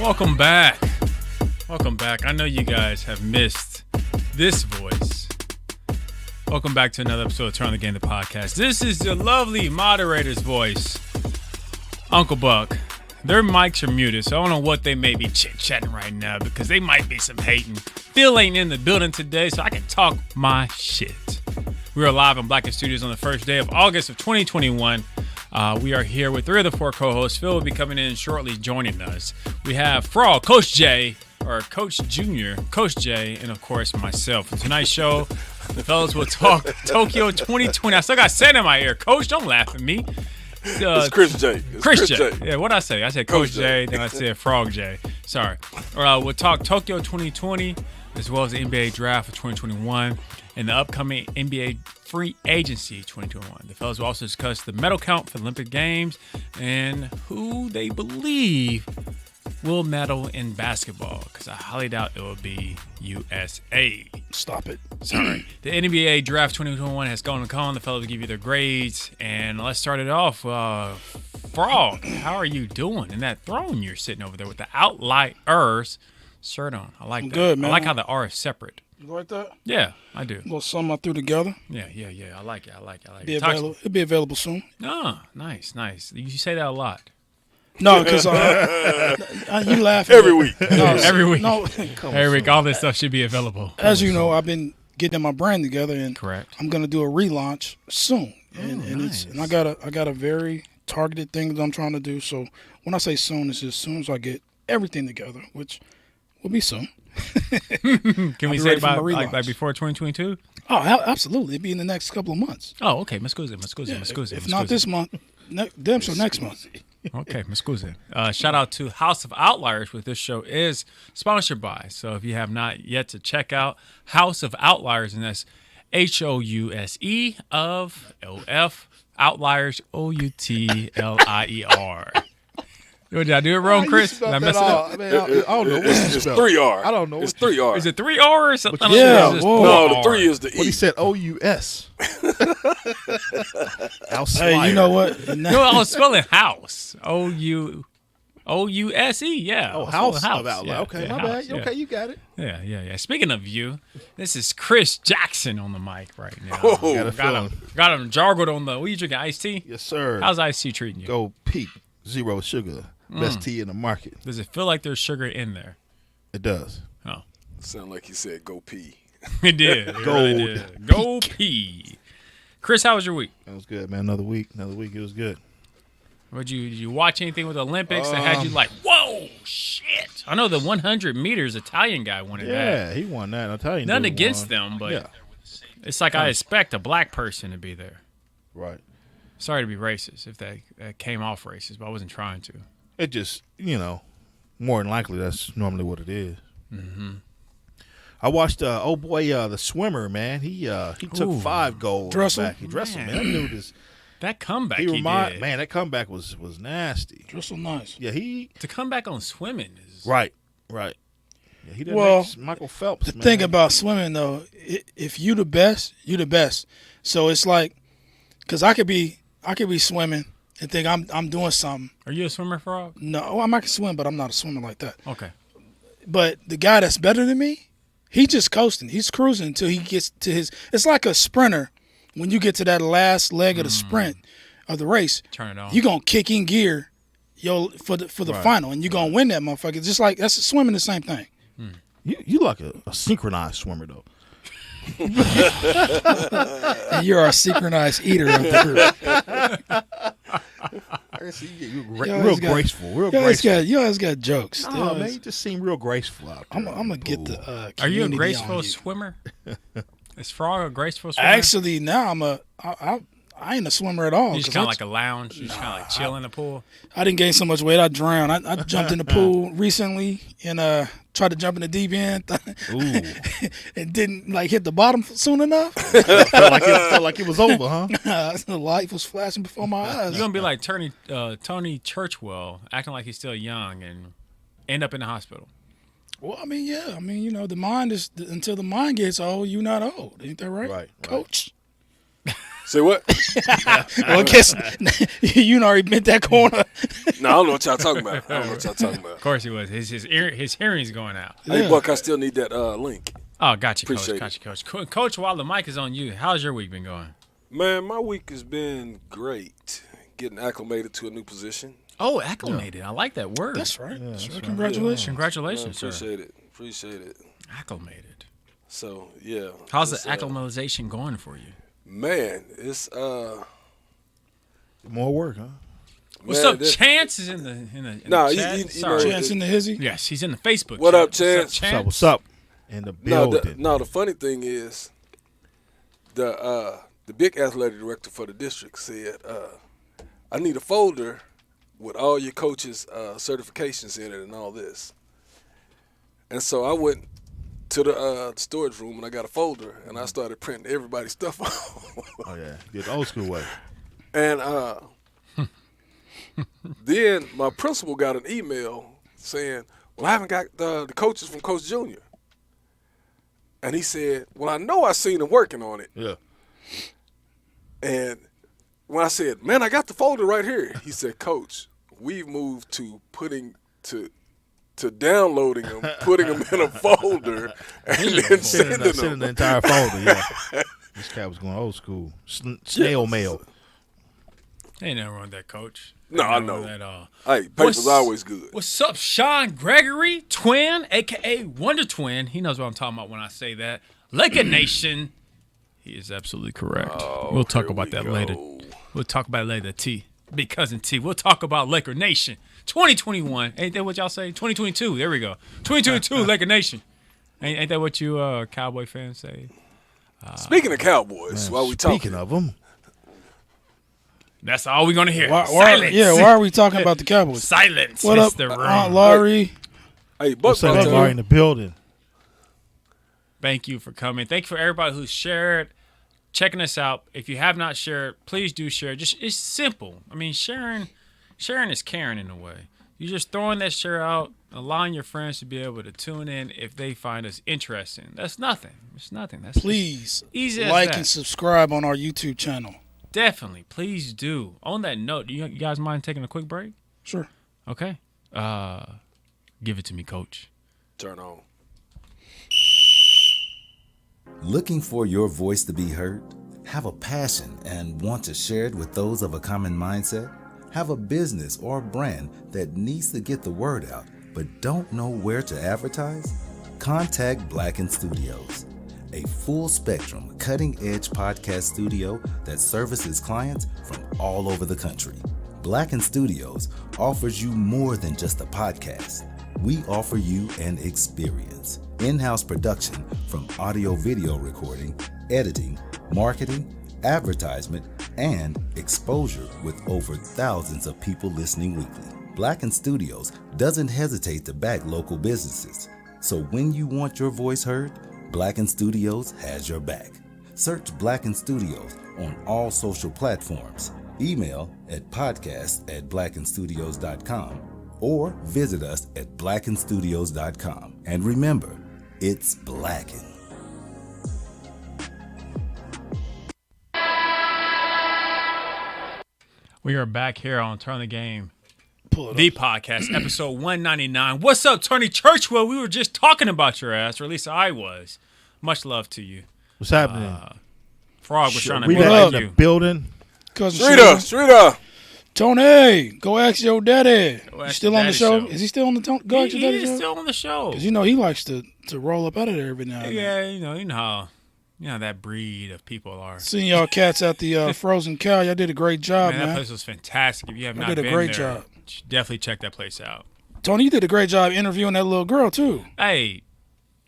Welcome back. Welcome back. I know you guys have missed this voice. Welcome back to another episode of Turn on the Game, the podcast. This is the lovely moderator's voice, Uncle Buck. Their mics are muted, so I don't know what they may be chit-chatting right now because they might be some hating. Phil ain't in the building today, so I can talk my shit. We are live on Blacken Studios on the first day of August of 2021. We are here with 3 of the 4 co-hosts. Phil will be coming in shortly joining us. We have Frog, Coach J, or Coach Junior, Coach J, and of course myself. For tonight's show, the fellas will talk Tokyo 2020. I still got sand in my ear. Coach, don't laugh at me. It's Chris J. Chris J. Yeah, what'd I say? I said Coach J, then I said Frog J. Sorry. We'll talk Tokyo 2020 as well as the NBA Draft of 2021 and the upcoming NBA Free Agency 2021. The fellas will also discuss the medal count for the Olympic Games and who they believe will medal in basketball, because I highly doubt it will be USA. Stop it. Sorry. The NBA Draft 2021 has gone and gone. The fellas will give you their grades. And let's start it off. Frog, how are you doing in that throne you're sitting over there with the Outliers shirt on? I like that. Good, man. I like how the R is separate. You like that? Yeah, I do. A little something I threw together. Yeah. I like it. It'll be available soon. Oh, nice. You say that a lot. No, because you laugh every week. No, Every week. No, Every week, all this stuff should be available. as you know, I've been getting my brand together, and Correct. I'm gonna do a relaunch soon. And nice. I got a very targeted thing that I'm trying to do. So when I say soon, it's as soon as I get everything together, which will be soon. Can we say about like before 2022? Oh, absolutely. It'll be in the next couple of months. Oh, okay. Me scusi. If not this month, damn sure next month. Okay, me scusi. Shout out to House of Outliers, which this show is sponsored by. So if you have not yet to check out House of Outliers, and that's HOUSE of LF Outliers OUTLIER. Did I do it wrong, Chris? Did I mess it up? I don't know. It's 3 R. I don't know. It's 3 R. Is it 3 R or something? Yeah, No, the 3 is the E. What he said, OUS. Hey, you know what? No, I was spelling house. OUSE. Yeah. Oh, House of Outlier. Yeah, Okay, yeah, my house, bad. yeah. Okay, you got it. Yeah. Speaking of you, this is Chris Jackson on the mic right now. Oh, got him jargled on the. What you drinking? Iced tea? Yes, sir. How's iced tea treating you? Go peak. 0 sugar. Best tea in the market. Does it feel like there's sugar in there? It does. Oh, Sound like he said go pee. it did. It really did. Go pee. Chris, how was your week? That was good, man. Another week. It was good. Did you watch anything with the Olympics that had you like, whoa, shit? I know the 100 meters Italian guy wanted that. Yeah, he won that. I'll tell you. Nothing against them, but yeah. it's like I expect a black person to be there. Right. Sorry to be racist if that came off racist, but I wasn't trying to. It just, more than likely that's normally what it is. Mm-hmm. I watched, the swimmer, man. He took 5 gold Dressel? back. He Dressel, man. That dude is. That comeback Did. Man, that comeback was nasty. Just so nice. Yeah, to come back on swimming is Right. Yeah, he did Michael Phelps. The thing about swimming, though, if you the best, you the best. So it's like, because I could be swimming and think I'm doing something. Are you a swimmer, Frog? No, I can swim, but I'm not a swimmer like that. Okay. But the guy that's better than me, he just coasting. He's cruising until he gets to his. It's like a sprinter. When you get to that last leg of the sprint of the race, Turn it on. you're going to kick in gear for the Right. final, and you're going to win that motherfucker. Just like that's swimming the same thing. You like a synchronized swimmer, though. And you're our synchronized eater of the group. I can see you You real always got- graceful. You always got jokes. Oh, man, you just seem real graceful out there. I'm going to get the Are you a community graceful on you. swimmer? Is Frog a graceful swimmer? Actually, now I ain't a swimmer at all. You just 'cause kind of like a lounge. You just kind of like chill in the pool. I didn't gain so much weight. I drowned. I jumped in the pool recently and tried to jump in the deep end Ooh. and didn't hit the bottom soon enough. felt like it was over, huh? The light was flashing before my eyes. You're gonna be like Tony Churchwell, acting like he's still young and end up in the hospital. Well, the mind is until the mind gets old, you're not old. Ain't that right? Right. Coach? Say what? Well, I guess you already bent that corner. No, I don't know what y'all talking about. Of course he was. His hearing's going out. Hey, Buck, I still need that link. Oh, gotcha, Coach. Appreciate Gotcha, Coach. Coach, while the mic is on you, how's your week been going? Man, my week has been great. Getting acclimated to a new position. Oh, acclimated. I like that word. That's right. Yeah, That's that's right. right. Congratulations. Congratulations, sir. Appreciate it. Acclimated. So, yeah. How's it's, the acclimatization going for you? Man, it's More work, huh? What's man, up, Chance? Is in the Nah, chat. you Sorry. know, Chance in the hizzy? Yes, he's in the Facebook. What chat. up, Chance? What's up? In the building. No, the funny thing is, the big athletic director for the district said, I need a folder with all your coaches' certifications in it and all this. And so I went to the storage room and I got a folder and I started printing everybody's stuff off. Oh yeah, the old school way. And then my principal got an email saying, well, I haven't got the coaches from Coach Junior. And he said, well, I know I seen him working on it. Yeah. And when I said, man, I got the folder right here, he said, Coach, we've moved to downloading them, putting them in a folder, and then sending them. The entire folder, yeah. This cat was going old school. Snail mail. Ain't nothing wrong with that, Coach. No, Ain't I nothing know. wrong with that at all. Hey, paper's always good. What's up, Sean Gregory, twin, a.k.a. Wonder Twin? He knows what I'm talking about when I say that. Laker Nation. He is absolutely correct. We'll talk about that later. We'll talk about it later, T. Big Cousin T. We'll talk about Laker Nation. 2021. Ain't that what y'all say? 2022. There we go. 2022, Laker Nation. Ain't that what you Cowboy fans say? Speaking of Cowboys, while we talking. Speaking of them, That's all we're going to hear. Why Silence. are we talking about the Cowboys? Silence. What up, Mr. Aunt Ring. Laurie? Hey, Buck what's up, brought everybody in the building? Thank you for coming. Thank you for everybody who's shared, checking us out. If you have not shared, please do share. Just it's simple. I mean, sharing is caring in a way. You're just throwing that share out, allowing your friends to be able to tune in if they find us interesting. That's nothing. It's nothing. That's Please easy as like that. and subscribe on our YouTube channel. Definitely, please do. On that note, do you guys mind taking a quick break? Sure. Okay. Give it to me, Coach. Turn on. Looking for your voice to be heard? Have a passion and want to share it with those of a common mindset? Have a business or brand that needs to get the word out but don't know where to advertise? Contact Blacken Studios, a full-spectrum, cutting-edge podcast studio that services clients from all over the country. Blacken Studios offers you more than just a podcast. We offer you an experience. In-house production from audio-video recording, editing, marketing, advertisement, and exposure with over thousands of people listening weekly. Blacken Studios doesn't hesitate to back local businesses. So when you want your voice heard, Blacken Studios has your back. Search Blacken Studios on all social platforms. Email at podcast@blackenstudios.com or visit us at blackenstudios.com. And remember, it's Blacken. We are back here on Turn the Game, Pull it the up. podcast, episode 199. What's up, Tony Churchwell? We were just talking about your ass, or at least I was. Much love to you. What's happening? Frog was trying to Rita meet in the you. building. Cousin Streeter. Tony, go ask your daddy. Go You ask still your on the daddy show? show. Is he still on the Go ask He your daddy is show? still on the show. Because you know he likes to roll up out of there every now and then. Yeah, you know how that breed of people are. Seeing y'all cats at the Frozen Cow, y'all did a great job, Man, man. that place was fantastic. If you have You not did a been great there, job. definitely check that place out. Tony, you did a great job interviewing that little girl too. Hey,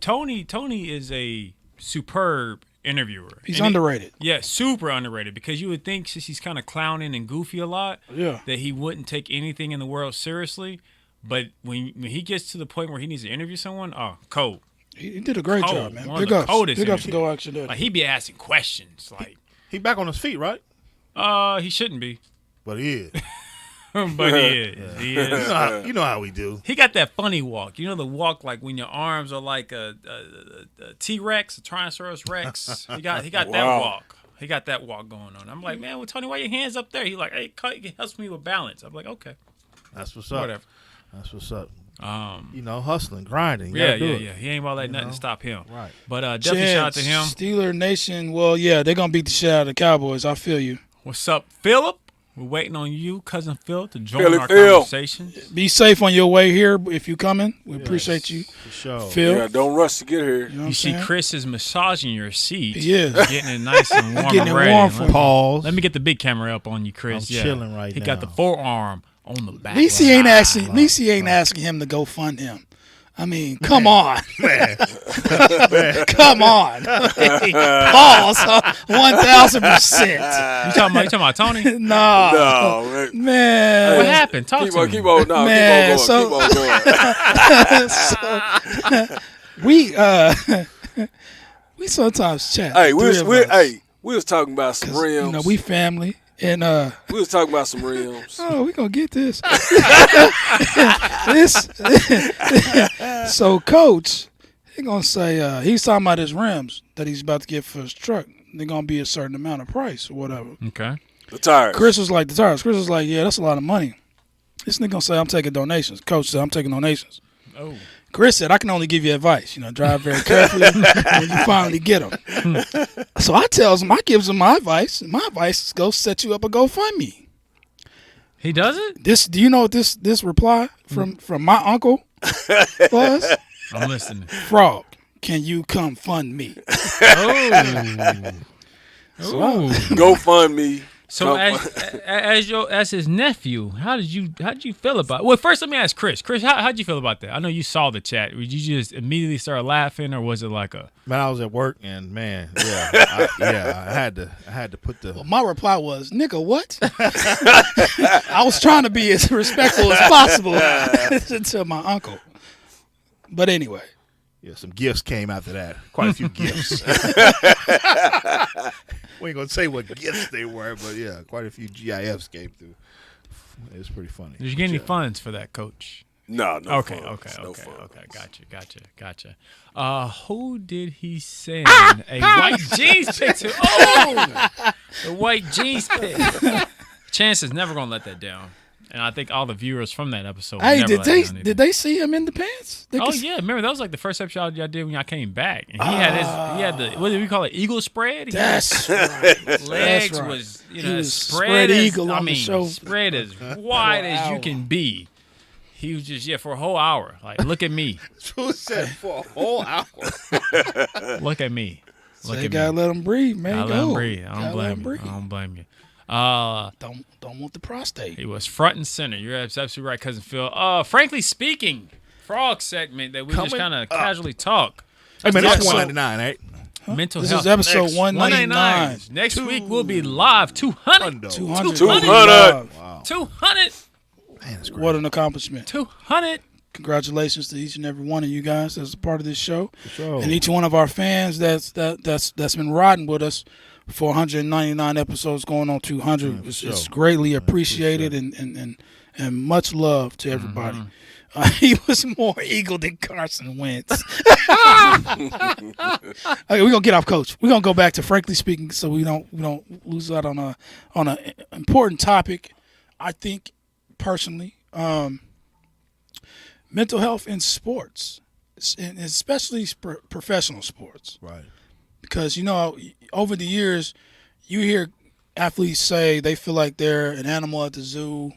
Tony is a superb interviewer. He's And underrated. Yeah, super underrated, because you would think, since he's kind of clowning and goofy a lot, Yeah. that he wouldn't take anything in the world seriously. But when he gets to the point where he needs to interview someone, cold. He did a great Cold. job, man. One of Big the ups. coldest Big ups to interviews. Go Ask Your Daddy. Like, he be asking questions. Like, He back on his feet, right? he shouldn't be. But he is. But he is. He is. You know how we do. He got that funny walk. You know the walk like when your arms are like a T-Rex, a Tyrannosaurus Rex. He got that Wow. walk. He got that walk going on. I'm like, man, well, Tony, why your hands up there? He like, hey, it helps me with balance. I'm like, okay. That's what's up. Whatever. That's what's up. Hustling, grinding. Yeah. He ain't about to let nothing stop him. Right. But definitely shout out to him. Steeler Nation. Well, yeah, they're gonna beat the shit out of the Cowboys. I feel you. What's up, Philip? We're waiting on you, cousin Phil, to join Philly our Phil. conversation. Be safe on your way here if you coming. We appreciate you, For sure. Phil. Yeah, don't rush to get here. You know what You I'm see, saying? Chris is massaging your seat. He is. Getting it nice and warm Getting and it ready. warm for you. Pause. Let me get the big camera up on you, Chris. I'm chilling right He now. got the forearm on the back. At least he ain't asking him to go fund him. I mean, come on. Man. Come on. Pause. 1,000%. You talking about Tony? Nah. No, man. Man. What happened? Talk Keep to on, me. keep on, no, Man, keep on going. We sometimes chat. Hey, we three of us. was talking about some 'Cause, rims. You know, we family. And We was talking about some rims. oh, we gonna get this. So, Coach, he gonna say he's talking about his rims that he's about to get for his truck. They're gonna be a certain amount of price or whatever. Okay. The tires. Chris was like, the tires. Chris was like, yeah, that's a lot of money. This nigga gonna say I'm taking donations. Coach said I'm taking donations. Oh. Chris said, I can only give you advice. You know, drive very carefully when you finally get them. So I gives him my advice. My advice is go set you up a GoFundMe. He does it? Do you know what this reply from my uncle was? I'm listening. Frog, can you come fund me? Oh. Oh. Go fund me. So as his nephew, how did you feel about it? Well, first let me ask Chris. Chris, how'd you feel about that? I know you saw the chat. Did you just immediately start laughing, or was it like a? Man, I was at work and man, I had to put the. Well, my reply was, nigga, what? I was trying to be as respectful as possible to my uncle. But anyway. Yeah, some gifts came after that. Quite a few gifts. We ain't gonna say what gifts they were, but yeah, quite a few GIFs came through. It was pretty funny. Did you get any funds for that, Coach? No. Okay. funds. No funds. Gotcha. Who did he send a white jeans pic to? Oh, the white jeans pic. Chance is never gonna let that down, and I think all the viewers from that episode. Hey, never did they see him in the pants? Yeah, remember that was like the first episode y'all did when y'all came back, and he had the what did we call it, eagle spread? That's right. Legs That's right. was He was spread eagle on the shoulder. spread as wide as you can be. He was just for a whole hour. Like, look at me. Who said for a whole hour? Look at me. So you gotta let him breathe, man. I let him breathe. I don't blame you. Don't want the prostate. He was front and center. You're absolutely right, cousin Phil. Frankly speaking, frog segment that we just kind of casually talk. I mean, that's Yeah, 199, right? Mental This health. is episode Next. 199. Next week we'll be live 200. 200. 200. Wow. 200. Man, that's great. What an accomplishment. 200. Congratulations to each and every one of you guys that's a part of this show. sure. And each one of our fans that's been riding with us for 199 episodes going on 200. It's greatly appreciated and much love to everybody. He was more eagle than Carson Wentz. Okay, we're gonna get off Coach. We're gonna go back to frankly speaking, so we don't lose out on a important topic. I think personally, mental health in sports, and especially professional sports, Right. because over the years, you hear athletes say they feel like they're an animal at the zoo.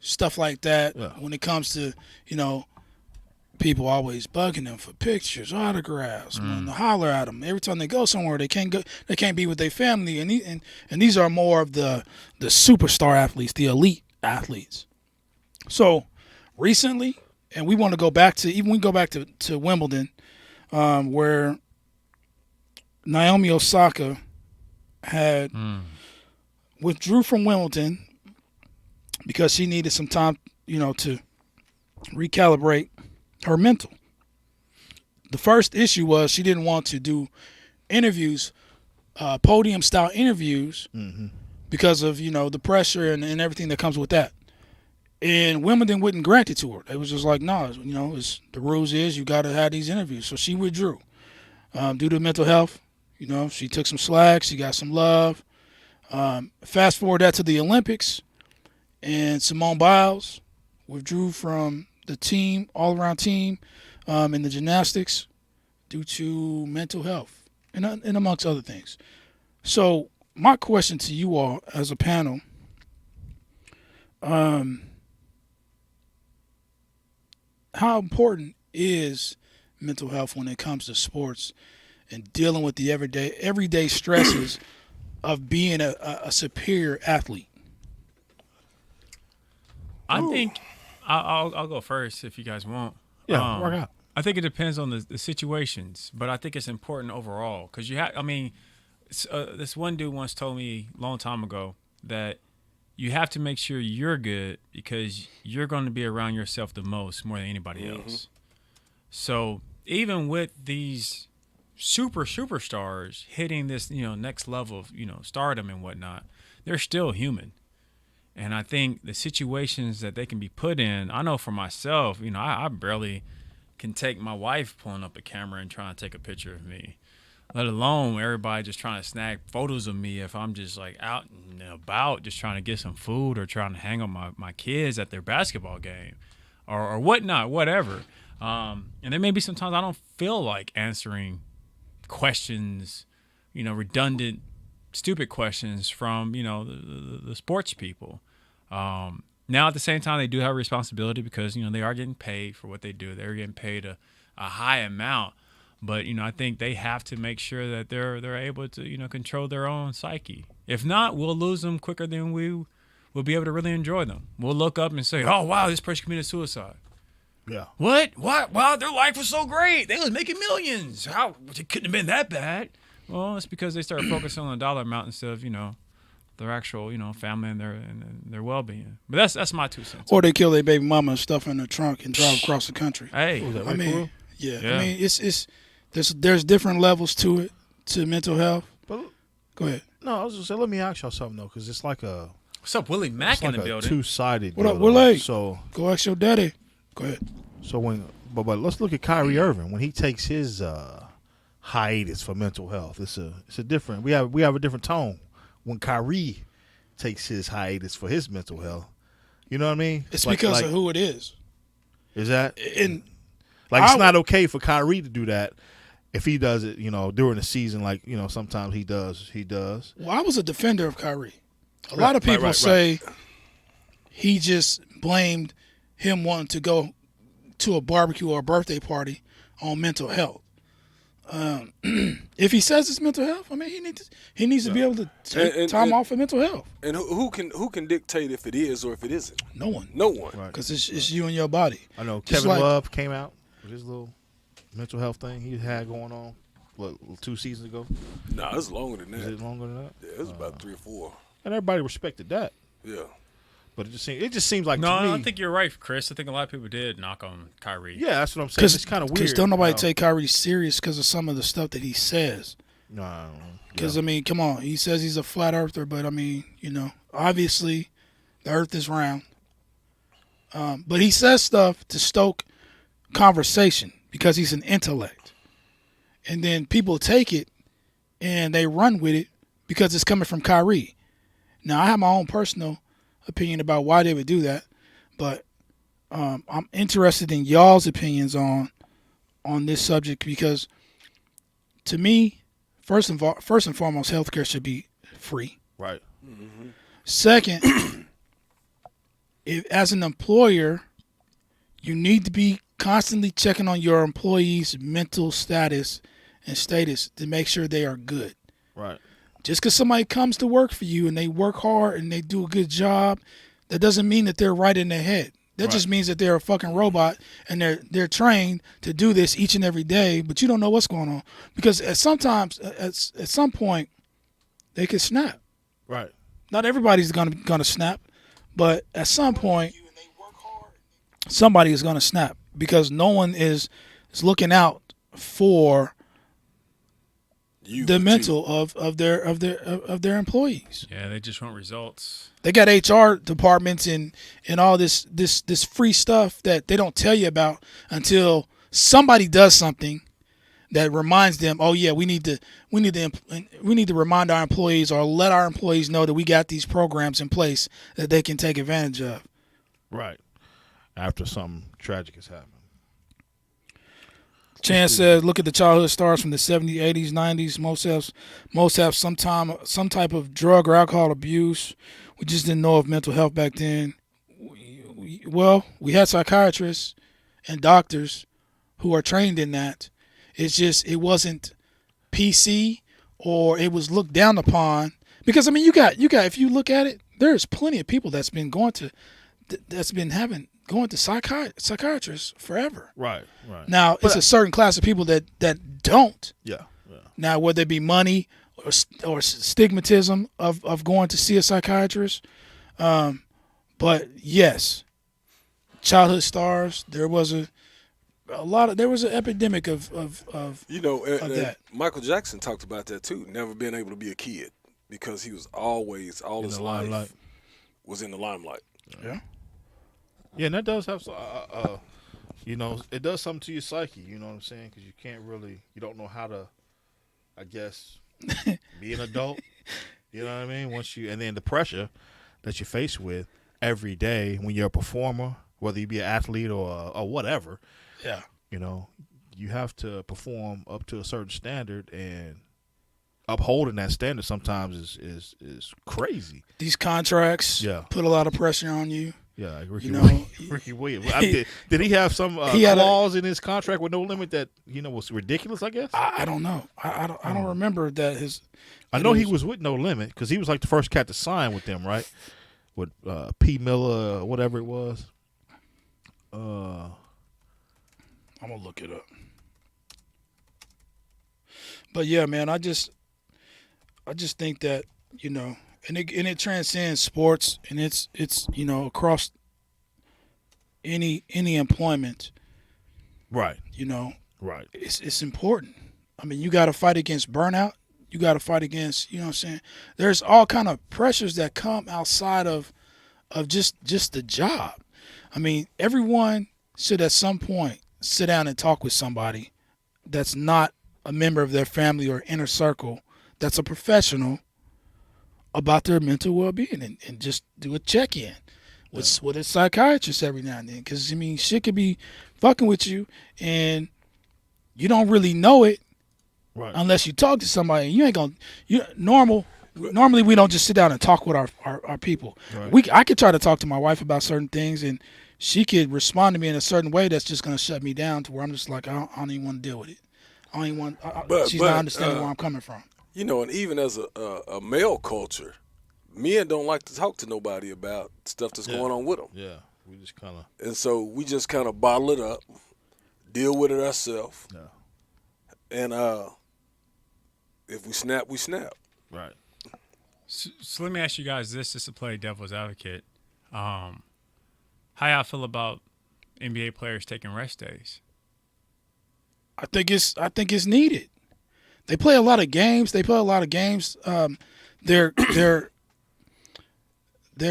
Stuff like that. Yeah. When it comes to, people always bugging them for pictures, autographs, wanting to holler at them. Every time they go somewhere, they can't be with their family. And these are more of the superstar athletes, the elite athletes. So recently, and we want to go back to Wimbledon, where Naomi Osaka had withdrew from Wimbledon because she needed some time, to recalibrate her mental. The first issue was she didn't want to do interviews, podium-style interviews, because of, the pressure and everything that comes with that. And Wimbledon wouldn't grant it to her. They was just like, no, the rules is you got to have these interviews. So she withdrew due to mental health. You know, she took some slack. She got some love. Fast forward that to the Olympics, and Simone Biles withdrew from the team, all-around team, in the gymnastics due to mental health and amongst other things. So my question to you all as a panel, how important is mental health when it comes to sports and dealing with the everyday stresses of being a superior athlete? I think I'll go first if you guys won't. Yeah, work out. I think it depends on the situations, but I think it's important overall because this one dude once told me a long time ago that you have to make sure you're good because you're going to be around yourself the most more than anybody else. So even with these superstars hitting this, next level of, stardom and whatnot, they're still human. And I think the situations that they can be put in, I know for myself, I barely can take my wife pulling up a camera and trying to take a picture of me, let alone everybody just trying to snag photos of me if I'm just like out and about just trying to get some food or trying to hang on my kids at their basketball game or whatnot, whatever. And there may be sometimes I don't feel like answering questions, redundant, stupid questions from, the sports people. Now, at the same time, they do have a responsibility because, they are getting paid for what they do. They're getting paid a high amount. But, I think they have to make sure that they're able to, control their own psyche. If not, we'll lose them quicker than we will be able to really enjoy them. We'll look up and say, oh, wow, this person committed suicide. Yeah. What? Wow, their life was so great. They was making millions. How? It couldn't have been that bad. Well, it's because they started focusing on the dollar amount instead of, their actual, family and their well-being. But that's my 2 cents. Or they kill their baby mama and stuff in the trunk and drive across the country. Hey, I mean, it's there's different levels to it, to mental health. But go ahead. No, I was just saying, let me ask y'all something though, because it's like what's up, Willie Mack in the building? Two-sided. What up, deal, Willie? So go ask your daddy. Go ahead. So but let's look at Kyrie Irving when he takes his hiatus for mental health. It's a different. We have a different tone when Kyrie takes his hiatus for his mental health. You know what I mean? It's because of who it is. Is that? And it's not okay for Kyrie to do that if he does it, during the season. Like, sometimes he does. Well, I was a defender of Kyrie. A lot of people say he just blamed him wanting to go to a barbecue or a birthday party on mental health. If he says it's mental health, I mean, he needs to be able to take time off for mental health. And who can dictate if it is or if it isn't? No one. Right. Because it's you and your body. I know Kevin Love came out with his little mental health thing he had going on, 2 seasons ago? Nah, it's longer than that. Is it longer than that? Yeah, it was about 3 or 4. And everybody respected that. Yeah. But it just seems like, no, to me, I think you're right, Chris. I think a lot of people did knock on Kyrie. Yeah, that's what I'm saying. It's kind of weird. Because don't nobody take Kyrie serious because of some of the stuff that he says. No. Because, I mean, come on. He says he's a flat earther, but, I mean, obviously the earth is round. But he says stuff to stoke conversation because he's an intellect. And then people take it and they run with it because it's coming from Kyrie. Now, I have my own personal opinion about why they would do that, but I'm interested in y'all's opinions on this subject because, to me, first and foremost, healthcare should be free. Right. Mm-hmm. Second, as an employer, you need to be constantly checking on your employees' mental status and status to make sure they are good. Right. Just because somebody comes to work for you and they work hard and they do a good job, that doesn't mean that they're right in their head. That just means that they're a fucking robot and they're trained to do this each and every day, but you don't know what's going on. Because at some point, they could snap. Right. Not everybody's gonna snap, but at some point, somebody is gonna snap because no one is looking out for the mental of their employees. Yeah, they just want results. They got HR departments and all this free stuff that they don't tell you about until somebody does something that reminds them, oh yeah, we need to remind our employees or let our employees know that we got these programs in place that they can take advantage of. Right. After something tragic has happened. Chance says, look at the childhood stars from the 70s, 80s, 90s. Most have some type of drug or alcohol abuse. We just didn't know of mental health back then. We had psychiatrists and doctors who are trained in that. It's just it wasn't PC or it was looked down upon. Because I mean, you got if you look at it, there's plenty of people that's been going to psychiatrists forever. Right. Now, it's a certain class of people that don't. Yeah. Now, whether it be money or stigmatism of going to see a psychiatrist, but yes, childhood stars. There was an epidemic of that. Michael Jackson talked about that too. Never being able to be a kid because he was always his life was in the limelight. Yeah. Yeah, and that does have, it does something to your psyche. You know what I'm saying? Because you don't know how to, I guess, be an adult. You know what I mean? And then the pressure that you're faced with every day when you're a performer, whether you be an athlete or whatever. Yeah. You have to perform up to a certain standard, and upholding that standard sometimes is crazy. These contracts put a lot of pressure on you. Yeah, like Ricky Williams. Did he have some clause in his contract with no limit that was ridiculous? I guess I don't know. I don't remember that his. I know he was with No Limit because he was like the first cat to sign with them, right? With P. Miller, or whatever it was. I'm gonna look it up. But yeah, man, I just think that and it transcends sports, and it's across any employment. Right. Right. It's important. I mean, you got to fight against burnout. You got to fight against, what I'm saying? There's all kind of pressures that come outside of just the job. I mean, everyone should at some point sit down and talk with somebody that's not a member of their family or inner circle, that's a professional, about their mental well-being, and just do a check-in with a psychiatrist every now and then. Because, I mean, shit could be fucking with you, and you don't really know it unless you talk to somebody. You ain't going to – normally we don't just sit down and talk with our people. Right. I could try to talk to my wife about certain things, and she could respond to me in a certain way that's just going to shut me down to where I'm just like, I don't even want to deal with it. I don't even want she's not understanding where I'm coming from. And even as a male culture, men don't like to talk to nobody about stuff that's going on with them. Yeah, we just kind of. And so we just kind of bottle it up, deal with it ourselves. Yeah. And if we snap, we snap. Right. So let me ask you guys this, just to play devil's advocate. How y'all feel about NBA players taking rest days? I think it's needed. They play a lot of games. Their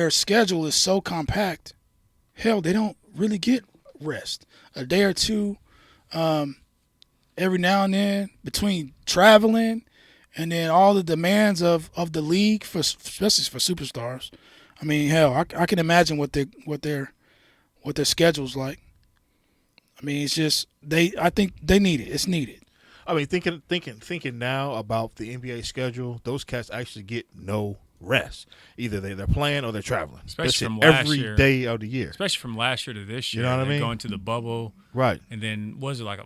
schedule is so compact. Hell, they don't really get rest. A day or two every now and then between traveling and then all the demands of the league, especially for superstars. I mean, hell, I can imagine what their schedule's like. I mean, it's just I think they need it. It's needed. I mean, thinking now about the NBA schedule, those cats actually get no rest. Either they're playing or they're traveling. Especially from last year. Every day of the year. Especially from last year to this year. You know what I mean? Going to the bubble. Right. And then, what was it, like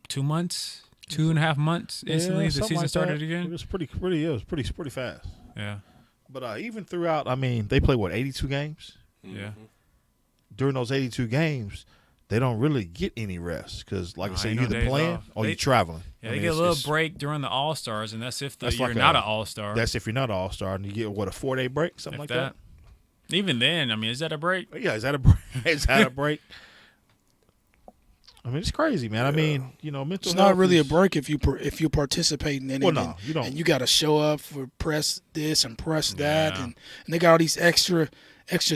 2 months? 2.5 months instantly the season started again? It was pretty fast. Yeah. But even throughout, I mean, they play, 82 games? Yeah. During those 82 games, they don't really get any rest because, like I said, you're either playing or you're traveling. Yeah, they get a little break during the All-Stars, and that's if you're not an All-Star. That's if you're not an All-Star, and you get, a 4-day break, something like that? Even then, I mean, is that a break? Yeah, is that a break? Is that a break? I mean, it's crazy, man. I mean, mental health. It's not really a break if you're participating in it. Well, no, you don't. And you got to show up for press this and press that, and they got all these extra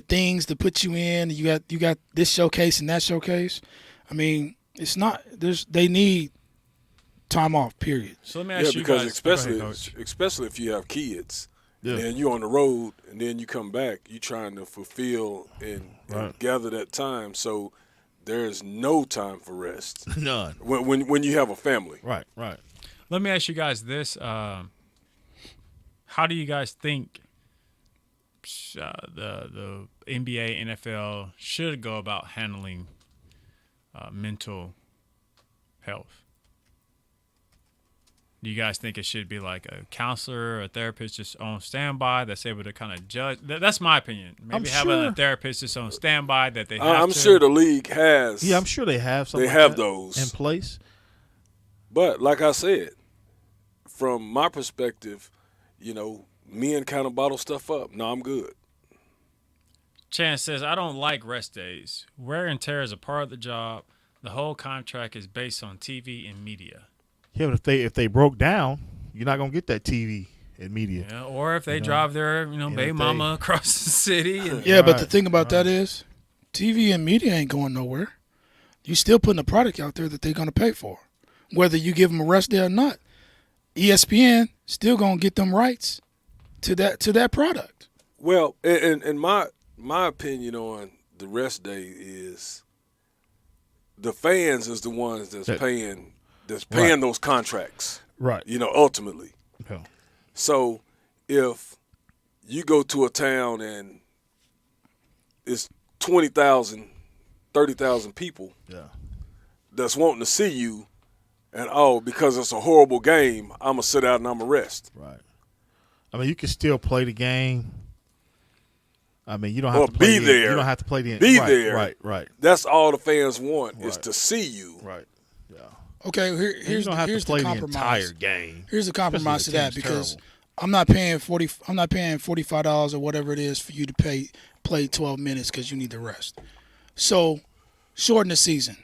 things to put you in. You got this showcase and that showcase. I mean, it's not. They need time off. Period. So let me Yeah, ask you because guys. especially if you have kids, Yeah. and you're on the road, and then you come back, you're trying to fulfill and Right. gather that time. So there's no time for rest None. when you have a family. Right. Right. Let me ask you guys this: how do you guys think the NBA, NFL should go about handling mental health? Do you guys think it should be like a counselor or a therapist just on standby that's able to kind of judge? That's my opinion. Maybe having a therapist just on standby that they have I'm sure the league has. Yeah, I'm sure they have something. They like have that those in place. But like I said, from my perspective, men kind of bottle stuff up. No, I'm good. Chance says, I don't like rest days. Wear and tear is a part of the job. The whole contract is based on TV and media. Yeah, but if they broke down, you're not gonna get that TV and media. Yeah, or if they drive their, baby mama across the city. And, Yeah, but the thing about that is, TV and media ain't going nowhere. You still putting a product out there that they're gonna pay for, whether you give them a rest day or not. ESPN still gonna get them rights to that product. Well, and my opinion on the rest day is the fans is the ones that's paying Right. those contracts. Right. Ultimately. Yeah. So if you go to a town and it's 20,000, 30,000 people that's wanting to see you, and because it's a horrible game, I'm gonna sit out and I'm gonna rest. Right. I mean, you can still play the game. I mean, you don't have to be play there. You don't have to play the Be right, there. Right. That's all the fans want is Right. to see you. Right. Yeah. Okay, here's you don't have here's to play the the compromise. entire game. Here's the compromise to Especially that if the because team's I'm not paying $45 or whatever it is for you to play 12 minutes because you need to rest. So shorten the season,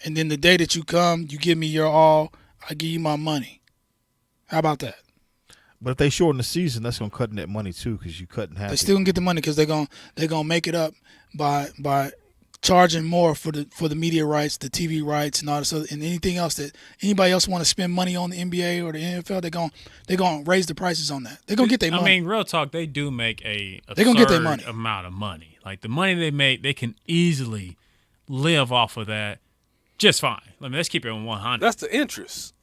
and then the day that you come, you give me your all. I give you my money. How about that? But if they shorten the season, that's gonna cut in that money too, because you couldn't have. They still gonna get the money because they're gonna make it up by charging more for the media rights, the TV rights, and all this other, and anything else that anybody else want to spend money on the NBA or the NFL. They're gonna raise the prices on that. They're gonna get their money. I mean, real talk, they do make a They're gonna get their money. amount of money. Like the money they make, they can easily live off of that just fine. Let's keep it on 100. That's the interest.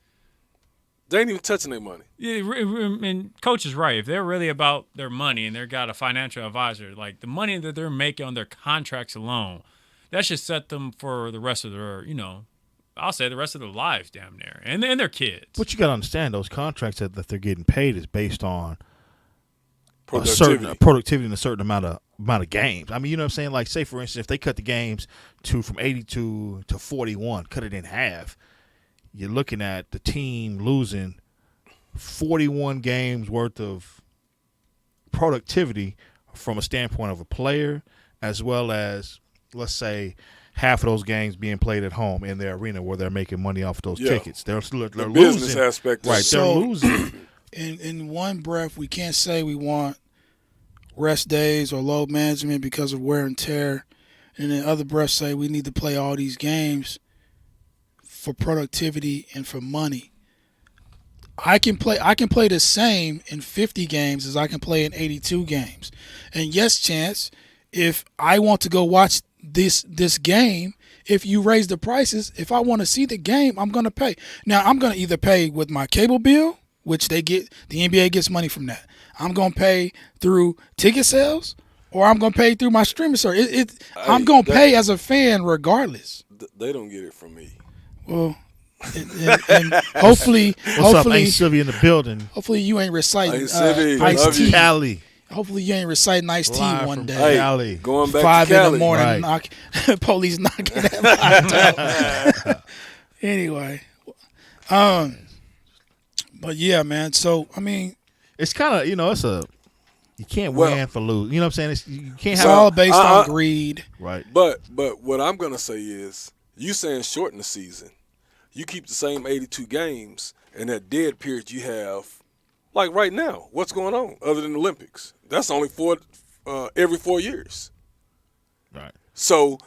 They ain't even touching their money. Yeah, and Coach is right. If they're really about their money and they've got a financial advisor, like the money that they're making on their contracts alone, that should set them for the rest of their, I'll say the rest of their lives, damn near, and their kids. But you got to understand, those contracts that they're getting paid is based on Productivity. productivity in a certain amount of games. I mean, you know what I'm saying? Like, say for instance, if they cut the games from 82 to 41, cut it in half, you're looking at the team losing 41 games worth of productivity from a standpoint of a player, as well as, let's say, half of those games being played at home in their arena where they're making money off of those tickets. They're the losing. business aspect. Right, So- they're losing. In one breath, we can't say we want rest days or load management because of wear and tear, and in other breath say we need to play all these games for productivity and for money. I can play the same in 50 games as I can play in 82 games. And yes, Chance, if I want to go watch this game, if you raise the prices, if I want to see the game, I'm going to pay. Now, I'm going to either pay with my cable bill, which the NBA gets money from that. I'm going to pay through ticket sales, or I'm going to pay through my streaming service. I'm going to pay as a fan regardless. They don't get it from me. Well, and hopefully, What's up, Ain't Sylvia in the building? hopefully you ain't reciting Ain't Sylvia, Ice love T. you. Cali. Hopefully you ain't reciting Ice T Live one from day. Hey, Cali. going back 5 to in Cali. the morning, Right. police knocking at my door. Anyway, but yeah, man. So I mean, It's kind of, you can't Well- win for lose. You know what I'm saying? You can't it's have all based on greed. right. But what I'm gonna say is, you saying shorten the season, you keep the same 82 games, and that dead period you have, like right now, what's going on other than the Olympics? That's only every 4 years. Right. So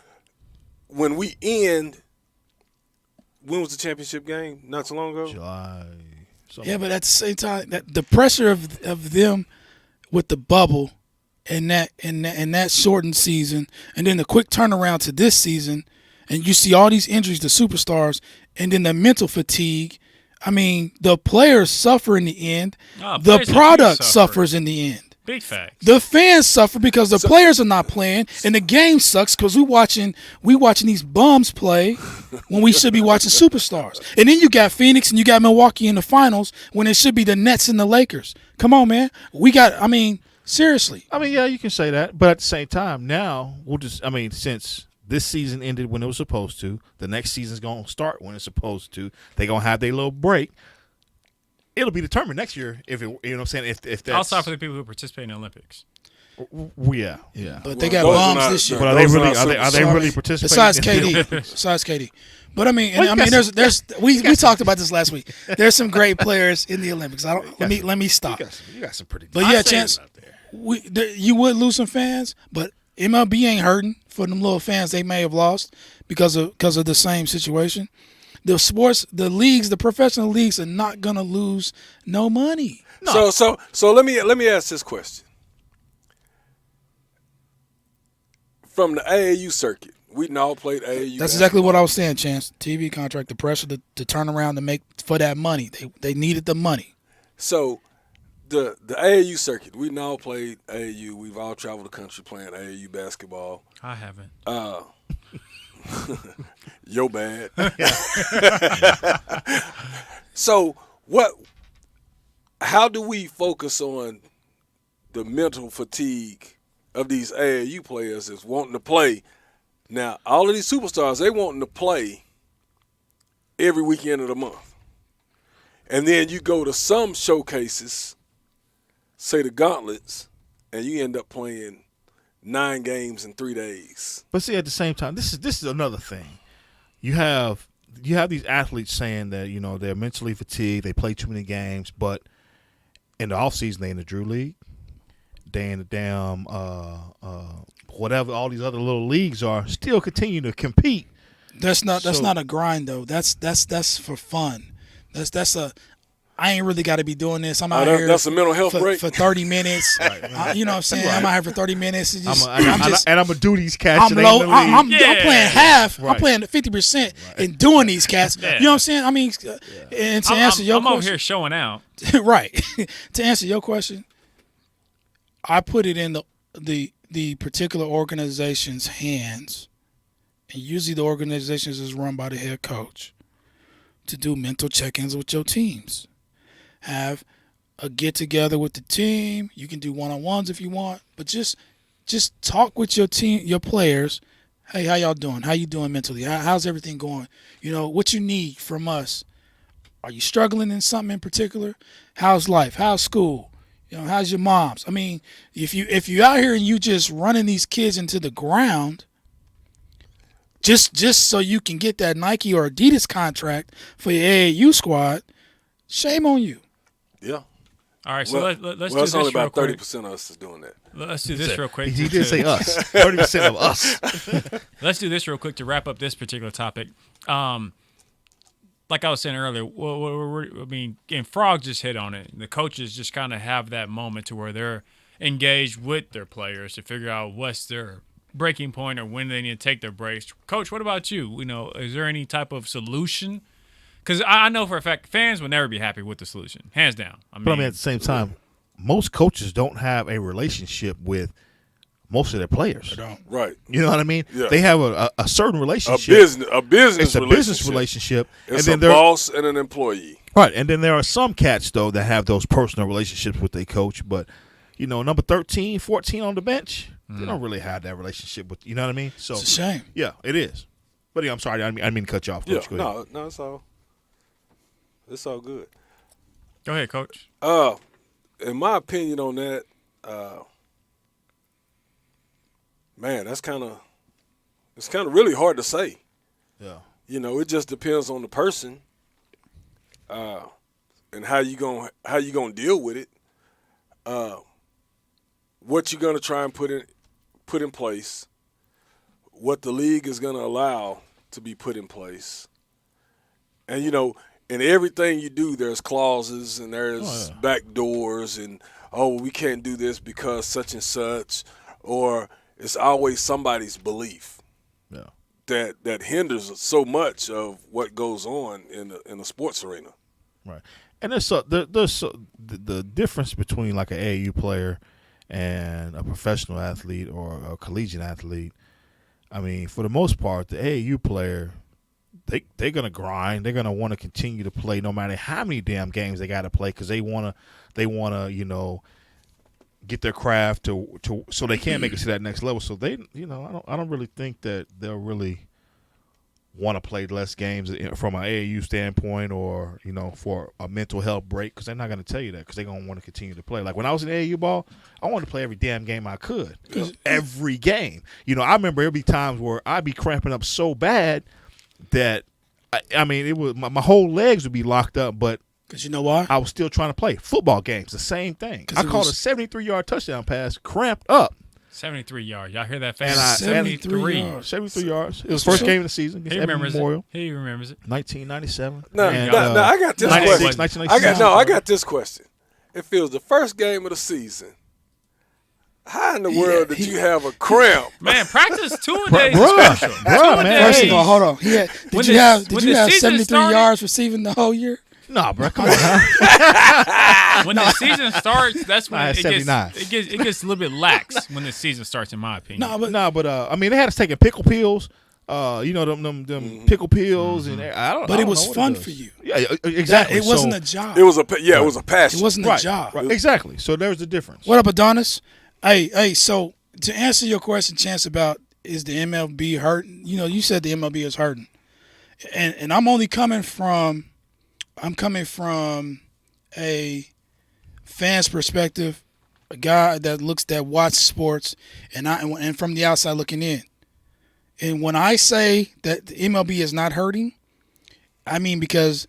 when we end when was the championship game? Not so long ago. July. Yeah, but at the same time, that the pressure of them with the bubble and that shortened season, and then the quick turnaround to this season, and you see all these injuries to superstars, and then the mental fatigue. I mean, the players suffer in the end. The product suffers in the end. Big facts. The fans suffer because the players are not playing, and the game sucks because we watching these bums play when we should be watching superstars. And then you got Phoenix and you got Milwaukee in the finals when it should be the Nets and the Lakers. Come on, man. Seriously. I mean, yeah, you can say that, but at the same time, now since this season ended when it was supposed to, the next season's going to start when it's supposed to. They're going to have their little break. It'll be determined next year if it, you know what I'm saying, if that's also for the people who participate in the Olympics. Yeah. But they got bombs this year. But are they really participating? Besides KD. But I mean, there's we talked about this last week. There's some great players in the Olympics. Let me stop. You got some pretty. But yeah, Chance, you would lose some fans, but MLB ain't hurting for them little fans they may have lost because of the same situation. The leagues, the professional leagues are not gonna lose no money. No. So let me ask this question. From the AAU circuit, we all played AAU. That's exactly what I was saying, Chance. TV contract, the pressure to turn around to make for that money. They needed the money. So the AAU circuit, we all played AAU. We've all traveled the country playing AAU basketball. I haven't. Yo bad. So how do we focus on the mental fatigue of these AAU players that's wanting to play? Now, all of these superstars, they wanting to play every weekend of the month. And then you go to some showcases, say the Gauntlets, and you end up playing 9 games in 3 days. But see, at the same time, this is another thing. You have these athletes saying that, you know, they're mentally fatigued, they play too many games, but in the offseason they in the Drew League, they in the damn whatever all these other little leagues are, still continue to compete. That's not a grind though. That's for fun. I ain't really got to be doing this. I'm out here. That's a mental health break for 30 minutes. Right. You know what I'm saying? Right. I'm out here for 30 minutes. And I'm gonna do these cats. I'm low. I'm playing half. Right. I'm playing 50% and doing these cats. Yeah. You know what I'm saying? I mean, and to answer your question, I'm over here showing out. Right. To answer your question, I put it in the particular organization's hands, and usually the organizations is run by the head coach, to do mental check-ins with your teams. Have a get-together with the team. You can do one-on-ones if you want, but just talk with your team, your players. Hey, how y'all doing? How you doing mentally? How's everything going? You know, what you need from us. Are you struggling in something in particular? How's life? How's school? You know, how's your moms? I mean, if you out here and you just running these kids into the ground, just so you can get that Nike or Adidas contract for your AAU squad, shame on you. Yeah. All right, so let's do this it's only real about quick. 30% of us is doing that. Let's do this real quick. He did say us. 30% of us. Let's do this real quick to wrap up this particular topic. Like I was saying earlier, and Frog just hit on it. The coaches just kind of have that moment to where they're engaged with their players to figure out what's their breaking point or when they need to take their breaks. Coach, what about you? You know, is there any type of solution? Because I know for a fact fans will never be happy with the solution, hands down. But at the same time, most coaches don't have a relationship with most of their players. They don't. Right. You know what I mean? Yeah. They have a certain relationship. A business relationship. It's and then a boss and an employee. Right. And then there are some cats, though, that have those personal relationships with their coach. But, you know, number 13, 14 on the bench, they don't really have that relationship with, you know what I mean? So it's a shame. Yeah, it is. But yeah, I'm sorry. I didn't mean to cut you off, Coach. Yeah, no, it's all good. Go ahead, Coach. In my opinion on that, man, it's kind of really hard to say. Yeah. You know, it just depends on the person, and how you gonna deal with it. What you're gonna try and put in place. What the league is gonna allow to be put in place. And in everything you do, there's clauses and there's back doors, and we can't do this because such and such, or it's always somebody's belief that hinders so much of what goes on in the sports arena. Right. And the difference between like an AAU player and a professional athlete or a collegiate athlete. I mean, for the most part, the AAU player, they're gonna grind. They're gonna want to continue to play no matter how many damn games they got to play, because they wanna get their craft to so they can make it to that next level. So they I don't really think that they'll really want to play less games from an AAU standpoint, or for a mental health break, because they're not going to tell you that, because they're going to want to continue to play. Like when I was in AAU ball, I wanted to play every damn game I could, every game. I remember there'd be times where I'd be cramping up so bad that I mean it was my whole legs would be locked up, but because you know why? I was still trying to play football games. The same thing. I called a 73-yard touchdown pass, cramped up. 73 yards. Y'all hear that, fans? 73 yards. 73 yards. It was first game of the season. He remembers Memorial. it. He remembers it. 1997. No, I got this question. I got this question. If it was the first game of the season, how in the world did you have a cramp? Man, practice 2 days Bruh, special. man. First of all, hold on. Did you have 73 yards receiving the whole year? Nah, bro, come on. When the season starts, that's when I had it 79. gets a little bit lax when the season starts, in my opinion. But I mean, they had us taking pickle pills. Them pickle pills, and I don't. But I it don't was know what fun it does. for you. Yeah, exactly. It wasn't a job. It was a passion. It wasn't a job. Right, exactly. So there's the difference. What up, Adonis? Hey. So to answer your question, Chance, about is the MLB hurting? You said the MLB is hurting, and I'm only coming from a fan's perspective, a guy that watches sports, and from the outside looking in. And when I say that the MLB is not hurting, I mean because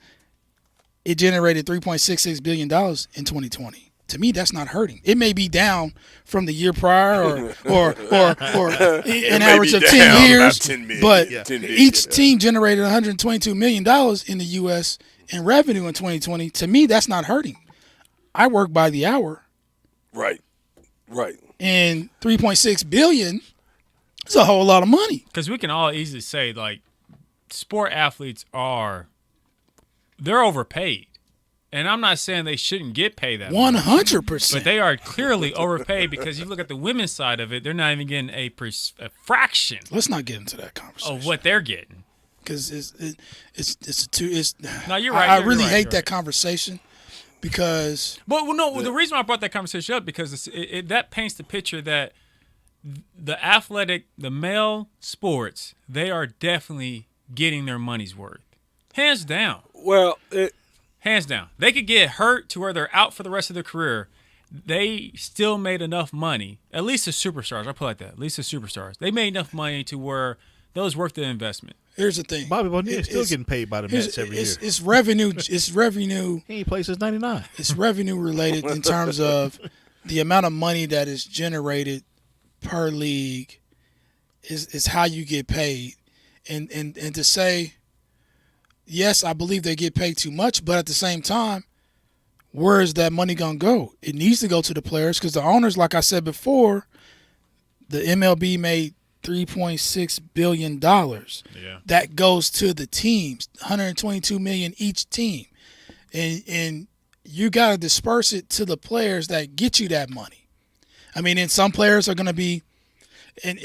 it generated $3.66 billion in 2020. To me, that's not hurting. It may be down from the year prior or an average of 10 years, 10 million, but 10 million, each team generated $122 million in the U.S. in revenue in 2020. To me, that's not hurting. I work by the hour. Right. And $3.6 billion is a whole lot of money. Because we can all easily say, like, sport athletes they're overpaid. And I'm not saying they shouldn't get paid that much. 100%. But they are clearly overpaid, because you look at the women's side of it, they're not even getting a fraction Let's not get into that conversation. of what they're getting. Because No, you're right. I you're really right, hate you're that right. conversation because. But the reason I brought that conversation up, because that paints the picture that the male sports, they are definitely getting their money's worth, hands down. Well, Hands down. They could get hurt to where they're out for the rest of their career. They still made enough money, at least the superstars. I'll put it like that. At least the superstars. They made enough money to where those worth the investment. Here's the thing. Bobby Bonilla is still getting paid by the Mets every year. It's revenue. It's revenue. He ain't played since '99. It's revenue related in terms of the amount of money that is generated per league is how you get paid. And to say, yes, I believe they get paid too much, but at the same time, where is that money going to go? It needs to go to the players, because the owners, like I said before, the MLB made $3.6 billion. Yeah. That goes to the teams, $122 million each team. And you got to disperse it to the players that get you that money. I mean, and some players are going to be, and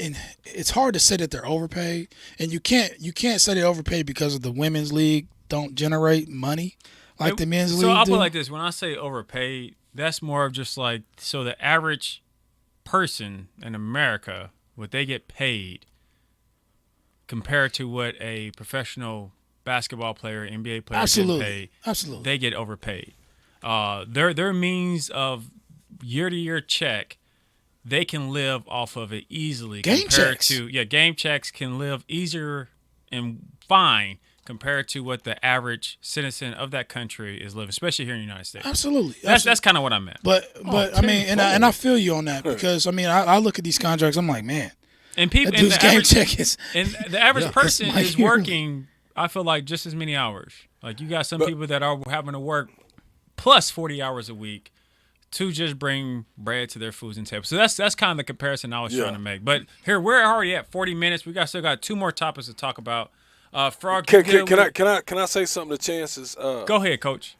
it's hard to say that they're overpaid, and you can't say they're overpaid because of the women's league don't generate money like the men's league. So I'll do. put it like this: when I say overpaid, that's more of just like, so the average person in America, what they get paid compared to what a professional basketball player, NBA player get paid, absolutely, they get overpaid. Their means of year-to-year check, they can live off of it easily. Game checks. Game checks can live easier and fine compared to what the average citizen of that country is living, especially here in the United States. Absolutely. That's kind of what I meant. But I mean, and I feel you on that, because I mean, I look at these contracts, I'm like, man, and people, that dude's game check is, and the average person it's my is yearly. working, I feel like, just as many hours. Like you got some people that are having to work plus 40 hours a week to just bring bread to their foods and table. So that's kind of the comparison I was trying to make. But here we're already at 40 minutes. We still got 2 more topics to talk about. Frog, can I say something to Chances? Go ahead, Coach.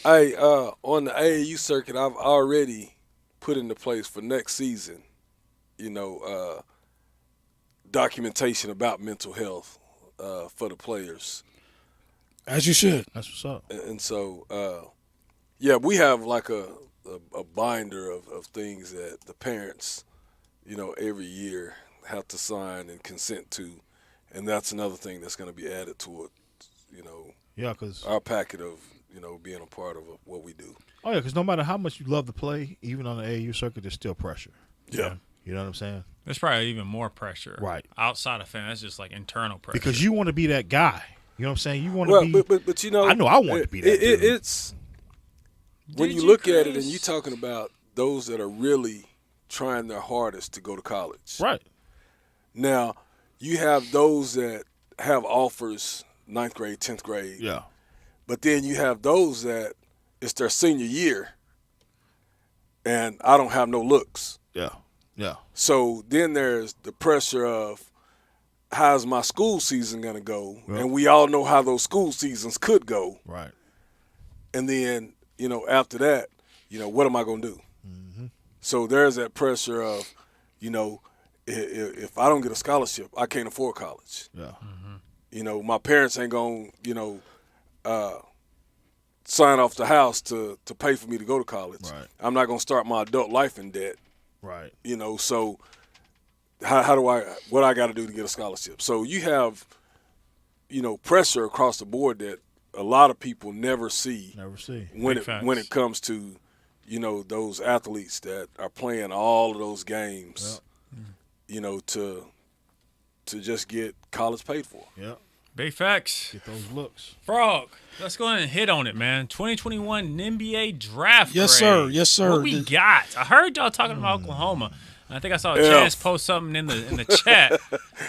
Hey, on the AAU circuit, I've already put into place for next season, documentation about mental health for the players. As you should. That's what's up. And so, we have like a binder of things that the parents, every year have to sign and consent to. And that's another thing that's going to be added to it, because our packet of, being a part of what we do. Oh, yeah, because no matter how much you love to play, even on the AAU circuit, there's still pressure. Yeah. You know what I'm saying? There's probably even more pressure. Right. Outside of fan, that's just like internal pressure. Because you want to be that guy. You know what I'm saying? You want to be. But I know I want to be that dude. It's when you look at it and you're talking about those that are really trying their hardest to go to college. Right. Now, you have those that have offers 9th grade, 10th grade. Yeah. But then you have those that it's their senior year and I don't have no looks. Yeah. Yeah. So then there's the pressure of how's my school season going to go? Yep. And we all know how those school seasons could go. Right. And then, after that, what am I going to do? Mm-hmm. So there's that pressure of, if I don't get a scholarship, I can't afford college. Yeah. Mm-hmm. My parents ain't going to, sign off the house to pay for me to go to college. Right. I'm not going to start my adult life in debt. Right. So how do what I got to do to get a scholarship? So you have, pressure across the board that a lot of people never see. When it comes to, those athletes that are playing all of those games, to just get college paid for. Yeah. Big facts. Get those looks. Frog, let's go ahead and hit on it, man. 2021 NBA draft Yes, grade. sir. Yes, sir. What we got? I heard y'all talking about Oklahoma. I think I saw Chance post something in the chat.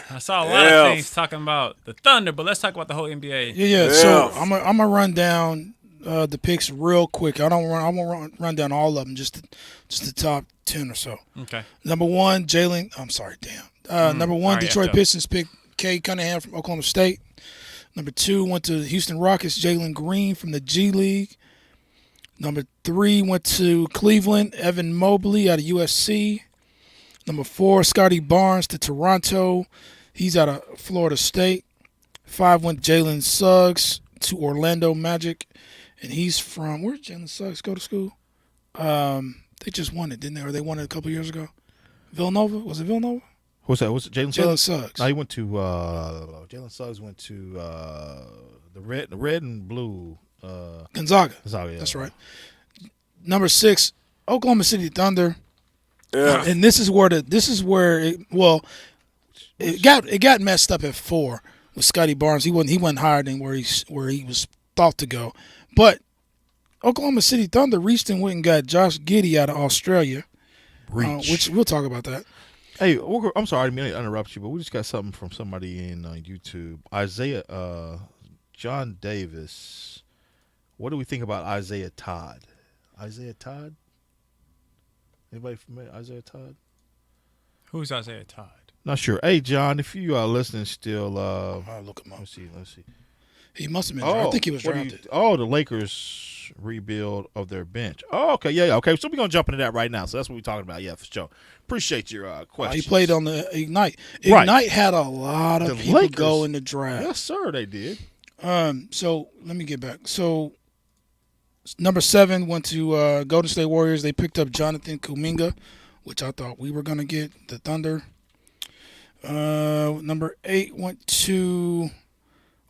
I saw a lot of things talking about the Thunder, but let's talk about the whole NBA. Yeah. So I'm gonna run down the picks real quick. I won't run down all of them. Just the top 10 or so. Okay. Number 1, Number 1, Detroit Pistons picked Cade Cunningham from Oklahoma State. Number 2 went to Houston Rockets, Jalen Green from the G League. Number 3 went to Cleveland, Evan Mobley out of USC. Number 4, Scotty Barnes to Toronto. He's out of Florida State. 5 went Jalen Suggs to Orlando Magic. And he's from, where did Jalen Suggs go to school? They just won it, didn't they? Or they won it a couple years ago? Villanova? Was it Villanova? What's that? What's it? Jalen Suggs. No, he went to Jalen Suggs went to the red and blue Gonzaga. Yeah. That's right. Number 6, Oklahoma City Thunder. Yeah. And this is where it got messed up at 4 with Scotty Barnes. He wasn't higher than where he was thought to go. But Oklahoma City Thunder reached and went and got Josh Giddey out of Australia. Which we'll talk about that. Hey, I'm sorry, I didn't mean to interrupt you, but we just got something from somebody in YouTube. John Davis. What do we think about Isaiah Todd? Isaiah Todd? Anybody familiar? Isaiah Todd? Who's Isaiah Todd? Not sure. Hey, John, if you are listening still, I'll look him up. Let's see. He must have been. I think he was drafted. The Lakers rebuild of their bench. Oh, okay, yeah. Okay, so we're gonna jump into that right now. So that's what we're talking about. Yeah, for sure. Appreciate your question. He played on the Ignite. Right. Ignite had a lot of people Lakers go in the draft. Yes, sir, they did. So let me get back. So number 7 went to Golden State Warriors. They picked up Jonathan Kuminga, which I thought we were gonna get. The Thunder. Number 8 went to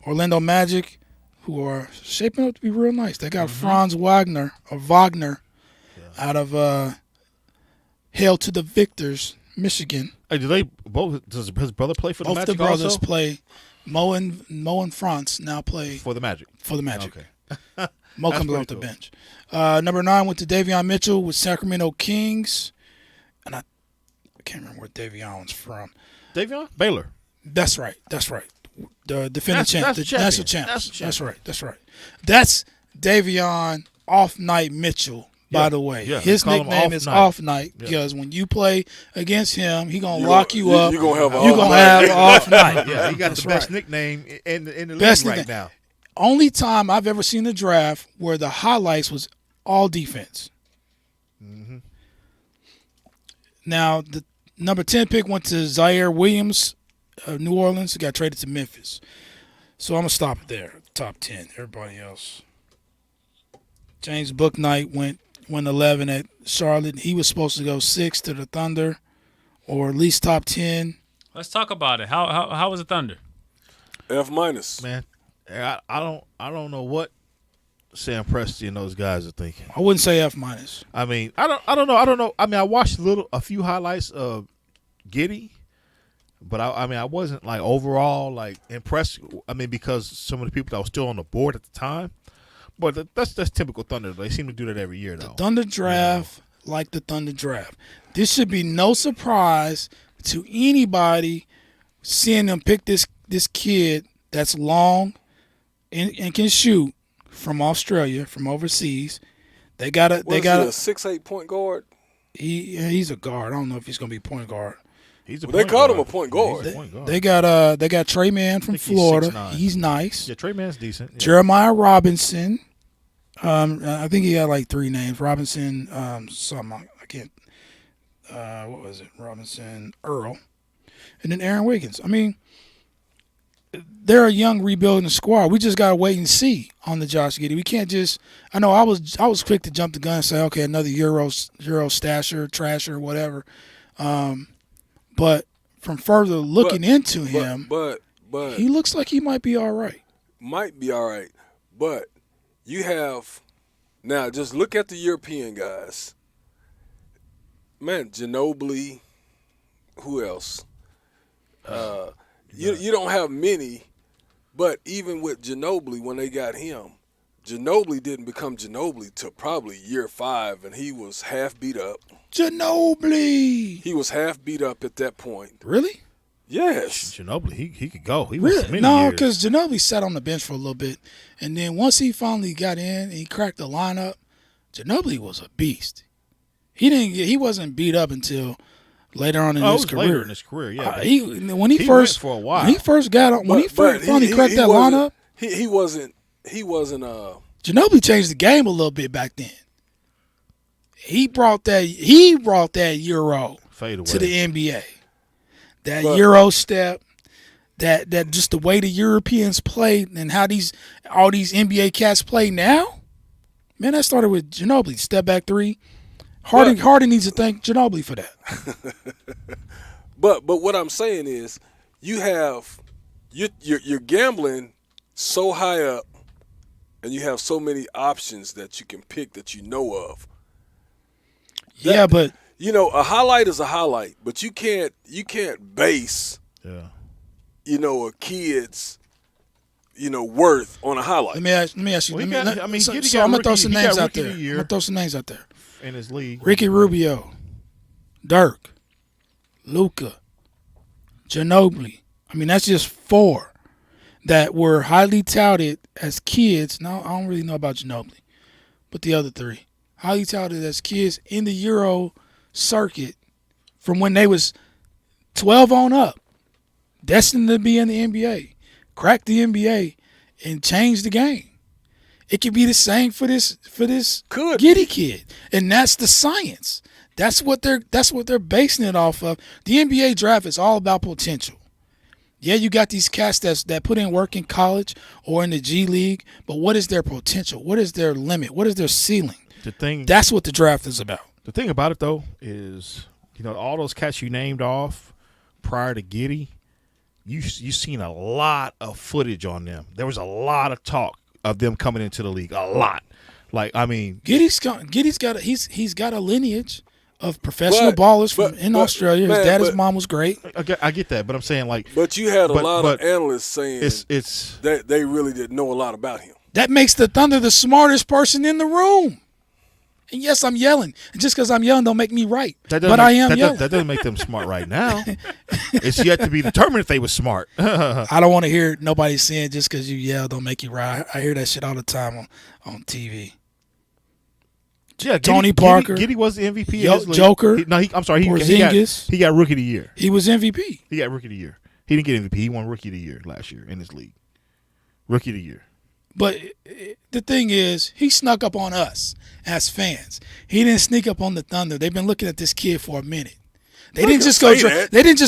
Orlando Magic, who are shaping up to be real nice. They got Franz Wagner out of Hail to the Victors, Michigan. Hey, does his brother play for the Magic? Both the brothers also? play. Mo and Franz now play for the Magic. Okay. Mo comes off the bench. Number 9 went to Davion Mitchell with Sacramento Kings, and I can't remember where Davion's from. Davion? Baylor. That's right. the defending champ, the champion. national champs. That's the champion. That's right. That's Davion Off Night Mitchell. By the way, his nickname is Off Night because when you play against him, he gonna lock you up. You're gonna have an off night. Yeah, he got That's the best right. nickname in the Best league right nickname. now. Only time I've ever seen a draft where the highlights was all defense. Mm-hmm. Now the number 10 pick went to Zaire Williams of New Orleans. He got traded to Memphis. So I'm gonna stop it there. Top 10. Everybody else. James Bouknight went 11 at Charlotte. He was supposed to go 6 to the Thunder, or at least top 10. Let's talk about it. How was the Thunder? F minus. Man, I don't know what Sam Presti and those guys are thinking. I wouldn't say F minus. I mean, I don't know. I mean, I watched a few highlights of Giddey, but I wasn't like overall like impressed. I mean, because some of the people that were still on the board at the time. But that's typical Thunder. They seem to do that every year, though. The Thunder draft, like the Thunder draft. This should be no surprise to anybody seeing them pick this kid that's long and can shoot from Australia, from overseas. They got a a 6'8" point guard. He's a guard. I don't know if he's gonna be point guard. They called him a point guard. They got Trey Mann from Florida. 6'9". He's nice. Yeah, Trey Man's decent. Yeah. Jeremiah Robinson. I think he had like 3 names. Robinson, something I can't. What was it? Robinson Earl, and then Aaron Wiggins. I mean, they're a young rebuilding squad. We just gotta wait and see on the Josh Giddey. We can't just. I know I was quick to jump the gun and say, okay, another Euro stasher, trasher, whatever. But from further looking into him, but he looks like he might be all right. Might be all right, but you have now. Just look at the European guys. Man, Ginobili. Who else? You don't have many, but even with Ginobili, when they got him, Ginobili didn't become Ginobili till probably year 5, and he was half beat up. Ginobili. He was half beat up at that point. Really? Yes. Ginobili, he could go. He Really? was many No, years. because Ginobili sat on the bench for a little bit, and then once he finally got in and he cracked the lineup, Ginobili was a beast. He wasn't beat up until later on in his career. Later in his career, yeah. When he first went for a while. when he first got on, when he first finally cracked that lineup, He wasn't. Ginobili changed the game a little bit back then. He brought that Euro Fade away. to the NBA. That Euro step, that just the way the Europeans play and how all these NBA cats play now. Man, that started with Ginobili. Step back 3. Harden needs to thank Ginobili for that. But what I'm saying is, you're gambling so high up, and you have so many options that you can pick that you know of. But a highlight is a highlight, but you can't base a kid's worth on a highlight. let me ask you. Well, I'm Giddey gonna got throw some rookie- he names got out there. rookie of the year. I'm gonna throw some names out there. in his league. Ricky Rubio, Dirk, Luka, Ginobili. I mean, that's just 4 that were highly touted as kids. Now, I don't really know about Ginobili, but the other 3. Highly touted as kids in the Euro circuit from when they was 12 on up. Destined to be in the NBA. Crack the NBA and change the game. It could be the same for this Giddey kid. And that's the science. That's what they're basing it off of. The NBA draft is all about potential. Yeah, you got these cats that put in work in college or in the G League, but what is their potential? What is their limit? What is their ceiling? That's what the draft is about. The thing about it though is, all those cats you named off prior to Giddey, you seen a lot of footage on them. There was a lot of talk of them coming into the league. A lot. Giddey's got a lineage of professional ballers in Australia. His dad, his mom was great. I get that, but I'm saying But you had a lot of analysts saying it's that they really didn't know a lot about him. That makes the Thunder the smartest person in the room. And yes, I'm yelling. And just because I'm yelling don't make me right. I am yelling. That doesn't make them smart right now. It's yet to be determined if they were smart. I don't want to hear nobody saying just because you yell don't make you right. I hear that shit all the time on TV. Yeah, Tony Parker. Giddy was the MVP. of his league. Joker. I'm sorry. He Porzingis. got Rookie of the Year. He was MVP. He got Rookie of the Year. He didn't get MVP. He won Rookie of the Year last year in his league. Rookie of the Year. But the thing is, he snuck up on us as fans. He didn't sneak up on the Thunder. They've been looking at this kid for a minute. They didn't just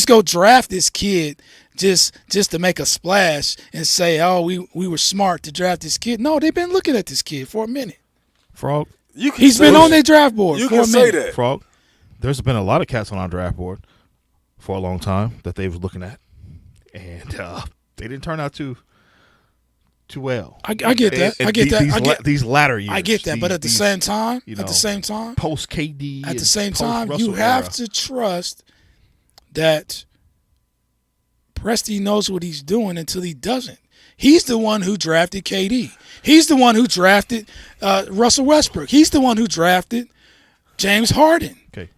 go draft this kid just to make a splash and say, "Oh, we were smart to draft this kid." No, they've been looking at this kid for a minute. Frog. He's been on their draft board for a minute. say that. Frog. There's been a lot of cats on our draft board for a long time that they was looking at, and they didn't turn out too well. I get that. These latter years. I get that, but at the same time, post KD. At the same time, you have to trust that Presti knows what he's doing until he doesn't. He's the one who drafted KD. He's the one who drafted Russell Westbrook. He's the one who drafted James Harden. Okay.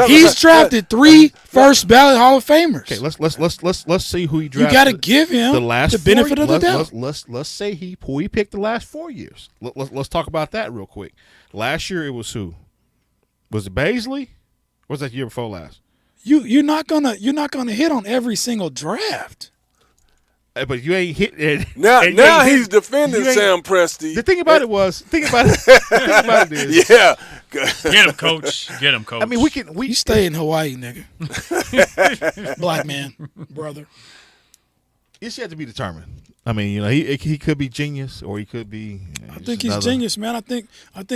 He's drafted 3 first ballot Hall of Famers. Okay, let's see who he drafted. You got to give him the benefit of the doubt. Let's say who he picked the last 4 years. Let's talk about that real quick. Last year it was who? Was it Baisley? Or was that the year before last? You're not gonna hit on every single draft. But you ain't hit it. Now he's defending Sam Presti. The thing about it is. Yeah. Get him, coach. Get him, coach. I mean, You stay in Hawaii, nigga. Black man, brother. It's yet to be determined. I mean, he could be genius or he could be. I think he's genius, man. I think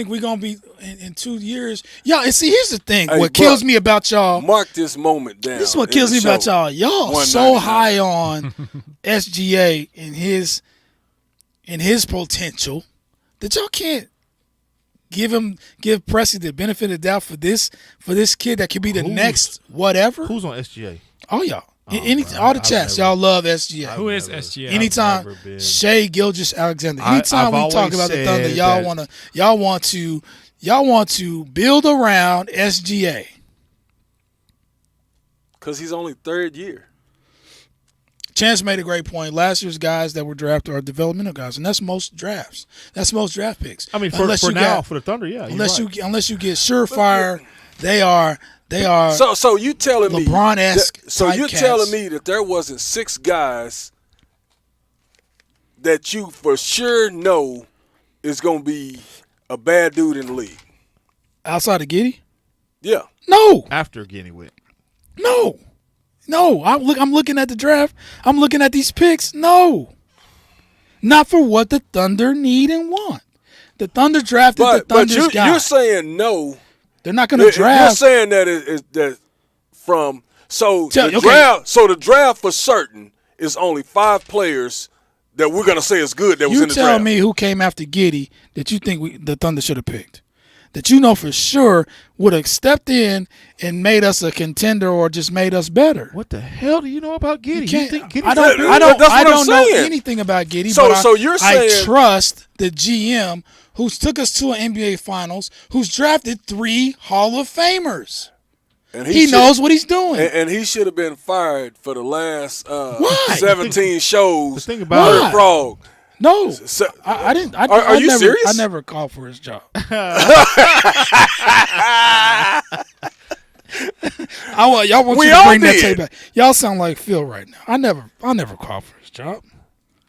we're gonna be in 2 years. Yeah, and see, here's the thing. What kills me about y'all? Mark this moment down. This is what kills me about y'all. Y'all so high on SGA and his potential that y'all can't give Presti the benefit of the doubt for this kid that could be the next whatever. Who's on SGA? Oh, y'all. All the chats, y'all love SGA. Who is SGA? Anytime Shea Gilgeous-Alexander. Anytime we talk about the Thunder, y'all want to build around SGA. Because he's only third year. Chance made a great point. Last year's guys that were drafted are developmental guys, and that's most drafts. That's most draft picks. I mean, for the Thunder, yeah. Unless you get surefire, they are. So you telling me LeBron-esque. So you're telling me that there wasn't 6 guys that you for sure know is gonna be a bad dude in the league outside of Giddey? Yeah. No. After Giddey went. No. I'm looking at the draft. I'm looking at these picks. No. Not for what the Thunder need and want. The Thunder drafted the Thunder's guy. You're saying no. They're not going to draft. You're saying that is that from the draft for certain is only 5 players that we're going to say is good that was in the draft. You tell me who came after Giddey that you think the Thunder should have picked. That you know for sure would have stepped in and made us a contender or just made us better. What the hell do you know about Giddey? You think Giddey? I don't know anything about Giddey. So you're saying I trust the GM who took us to an NBA Finals, who's drafted 3 Hall of Famers. And he knows what he's doing. And he should have been fired for the last 17 shows. The thing about it, Frog. No, I didn't. Are you serious? I never called for his job. Y'all want you to bring that tape back. Y'all sound like Phil right now. I never called for his job.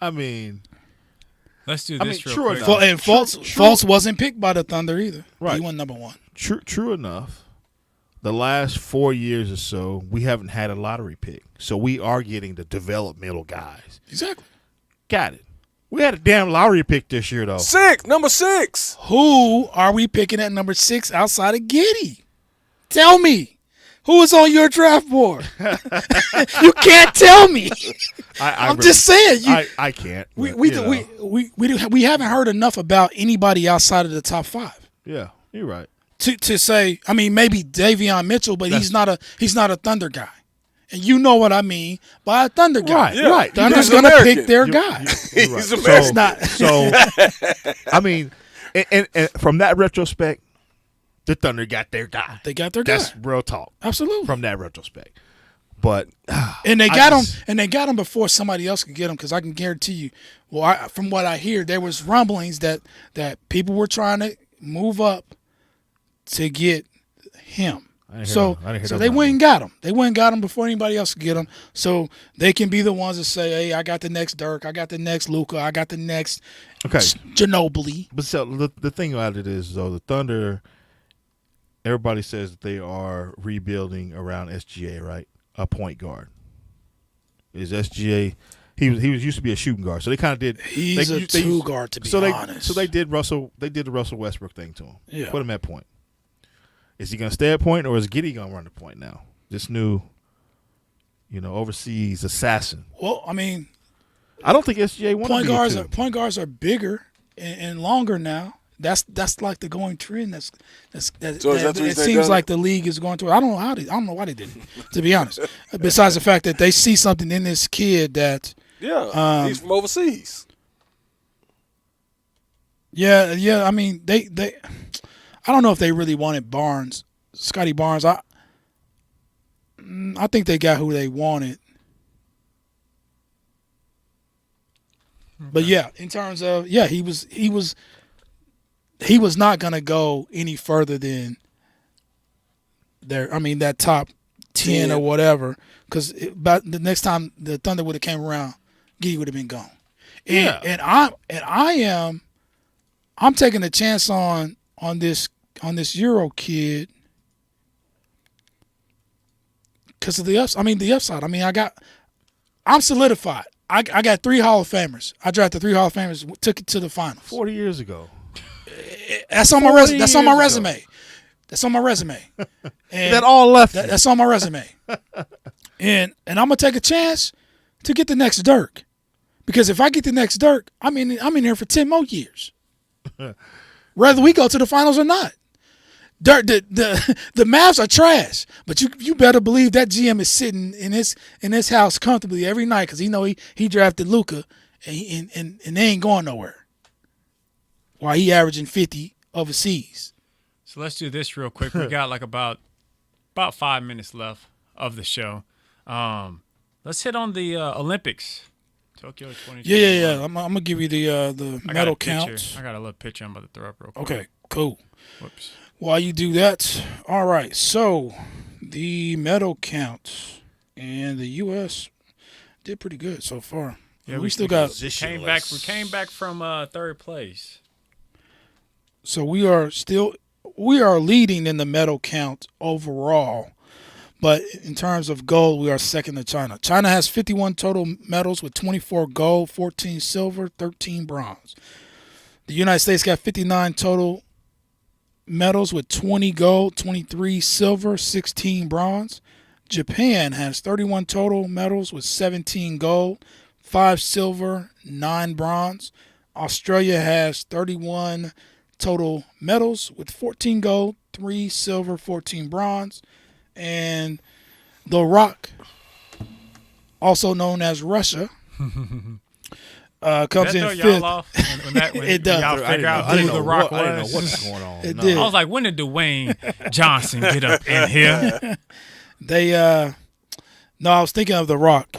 I mean, let's do this real quick. And Fultz wasn't picked by the Thunder either. Right. He went number 1. True enough. The last 4 years or so, we haven't had a lottery pick. So we are getting the developmental guys. Exactly. Got it. We had a damn lottery pick this year, though. Number 6. Who are we picking at number 6 outside of Giddey? Tell me. Who is on your draft board? You can't tell me. I'm just saying. I can't. We haven't heard enough about anybody outside of the top 5. Yeah, you're right. To say, I mean, maybe Davion Mitchell, but he's not a Thunder guy. And you know what I mean by a Thunder guy. Right, yeah. Right. Thunder's going to pick their guy. He's American. So, I mean, And from that retrospect, the Thunder got their guy. They got their guy. That's real talk. Absolutely. From that retrospect. But and they got him, and they got him before somebody else could get him. Because I can guarantee you, from what I hear, there was rumblings that people were trying to move up to get him. So they went and got him. They went and got him before anybody else could get him. So they can be the ones that say, "Hey, I got the next Dirk. I got the next Luka. I got the next Ginobili." But so the thing about it is, though, the Thunder. Everybody says that they are rebuilding around SGA, right? A point guard. Is SGA? He was used to be a shooting guard, so they kind of did. He's a two guard, to be honest. So they did the Russell Westbrook thing to him. Yeah. Put him at point. Is he going to stay at point, or is Giddey going to run the point now? This new, overseas assassin. Well, I mean, I don't think SGA wants point guards. Point guards are bigger and longer now. That's like the going trend. It seems like the league is going to. I don't know why they did it, to be honest. Besides the fact that they see something in this kid that he's from overseas. Yeah. I mean, they I don't know if they really wanted Barnes, Scotty Barnes. I think they got who they wanted. Okay. But yeah, in terms of he was not going to go any further than that top 10 or whatever, because about the next time the Thunder would have came around, Giddey would have been gone. And I'm taking a chance on this Euro kid because of the upside. I mean, I'm solidified. I got 3 Hall of Famers. I drafted 3 Hall of Famers, took it to the finals 40 years ago. That's on my resume. That's on my resume. That's on my resume. And that all left. That's on my resume. And I'm gonna take a chance to get the next Dirk, because if I get the next Dirk, I'm in here for 10 more years, whether we go to the finals or not. Dirk, the Mavs are trash, but you better believe that GM is sitting in his house comfortably every night because he drafted Luka and they ain't going nowhere. While he averaging 50 overseas. So let's do this real quick. We got like about 5 minutes left of the show. Let's hit on the Olympics. Tokyo 2020. Yeah. I'm gonna give you the medal count. I got a little picture I'm about to throw up real quick. Okay, cool. Whoops. While you do that, all right. So the medal count, and the U.S. did pretty good so far. Yeah, we still got. We came back from third place. So we are leading in the medal count overall, but in terms of gold, we are second to China. China has 51 total medals with 24 gold, 14 silver, 13 bronze. The United States got 59 total medals with 20 gold, 23 silver, 16 bronze. Japan has 31 total medals with 17 gold, 5 silver, 9 bronze. Australia has 31 total medals with 14 gold, 3 silver, 14 bronze. And The Rock, also known as Russia, comes in fifth. It does. Y'all figure out who The Rock was. I didn't know what's going on. It did. I was like, when did Dwayne Johnson get up in here? No, I was thinking of The Rock.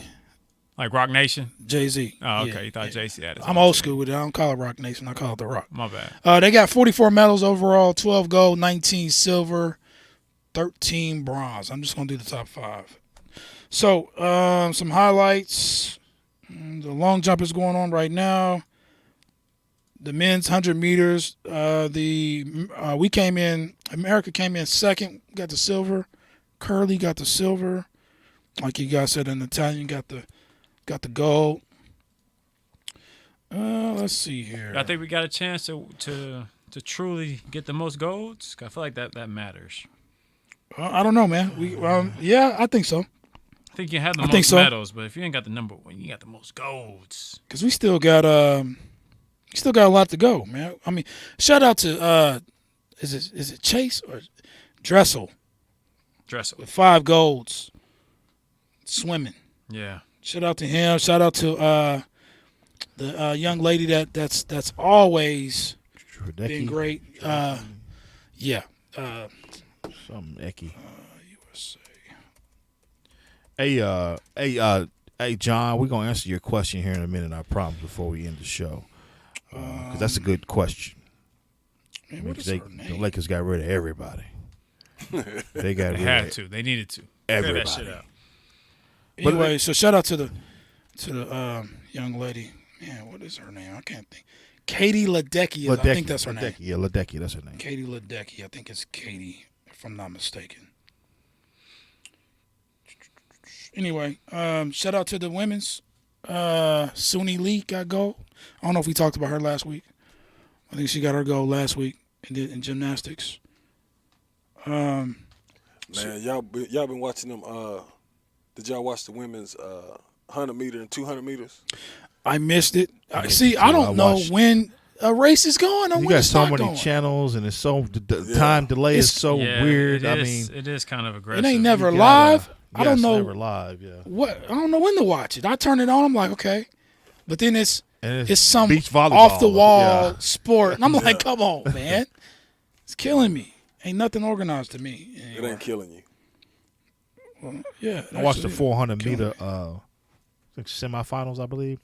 Like Rock Nation? Jay-Z. Oh, okay. Yeah. You thought Jay-Z had it. I'm old school with it. I don't call it Rock Nation. I call it The Rock. My bad. They got 44 medals overall, 12 gold, 19 silver, 13 bronze. I'm just going to do the top 5. So, some highlights. The long jump is going on right now. The men's 100 meters. America came in second, got the silver. Curly got the silver. Like you guys said in Italian, got the gold. Let's see here. I think we got a chance to truly get the most golds. I feel like that matters. I don't know, man. Yeah, I think so. I think you have the most medals, but if you ain't got the number one, you got the most golds. Because we still got a lot to go, man. I mean, shout out to is it Chase or Dressel? Dressel with 5 golds. Swimming. Yeah. Shout out to him. Shout out to the young lady that's always been great. Yeah. Something Ecky. USA. Hey, John, we're gonna answer your question here in a minute. I promise before we end the show, because that's a good question. Man, what is The her the name? Lakers got rid of everybody. They got They rid had of to. They needed to. everybody. Figure that shit out. Anyway, so shout out to the young lady. Man, what is her name? I can't think. Katie Ledecky. I think that's her name. Yeah, Ledecky, that's her name. Katie Ledecky. I think it's Katie, if I'm not mistaken. Anyway, shout out to the women's. Suni Lee got gold. I don't know if we talked about her last week. I think she got her gold last week in gymnastics. Man, y'all been watching them. Did y'all watch the women's 100 meter and 200 meters? I missed it. I I don't know watched. when a race is going or You when got it's so not many going. channels, and it's so the time delay is so weird. It is kind of aggressive. It ain't never You live. gotta- I don't yes, know never live. Yeah, what. I don't know when to watch it. I turn it on. I'm like, okay, but then it's and some beach volleyball. off the wall Yeah. sport, and I'm like, come on, man, it's killing me. Ain't nothing organized to me. It ain't killing you. Well, yeah, I watched the actually, 400 killing meter me. semifinals, I believe.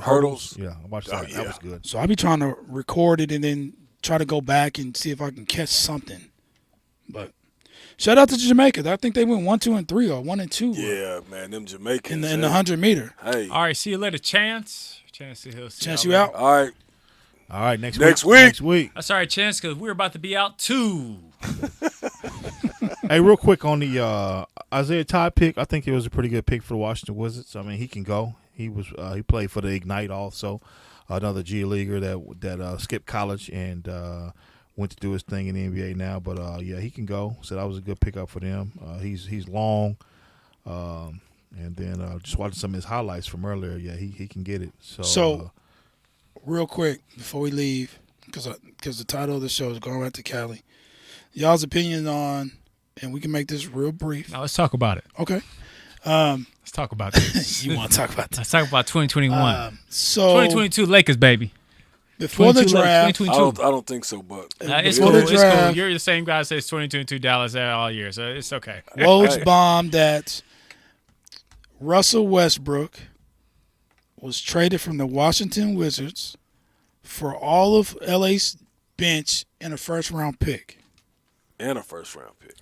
Hurdles? Yeah, I watched Oh, that. yeah. That was good. So I be trying to record it and then try to go back and see if I can catch something. But shout out to Jamaica. I think they went 1, 2, and 3 or 1 and 2. Yeah, man, them Jamaicans. In the 100 meter. Hey, All right, see you later, Chance. Chance, he'll see Chance, y'all you later. out? all right. All right, next Next week. week. Next week. That's all right, Chance, because we're about to be out too. Hey, real quick on the Isaiah Todd pick. I think it was a pretty good pick for the Washington Wizards. I mean, he can go. He played for the Ignite also, another G leaguer that skipped college and went to do his thing in the NBA now. But yeah, he can go. So that was a good pickup for them. He's long, and then just watching some of his highlights from earlier. Yeah, he can get it. So Real quick before we leave, because the title of the show is Going Back to Cali. Y'all's opinion on, and we can make this real brief. Now let's talk about it. Okay. Let's talk about this. You want to talk about this? Let's talk about 2021. So 2022 Lakers, baby. before the 22 draft, 2022. I don't think so, but It's before cool. the It's cool. draft- You're the same guy that says 2022 Dallas all year, so it's okay. Woj Hey. bombed that Russell Westbrook was traded from the Washington Wizards for all of LA's bench and a first-round pick. and a first round pick.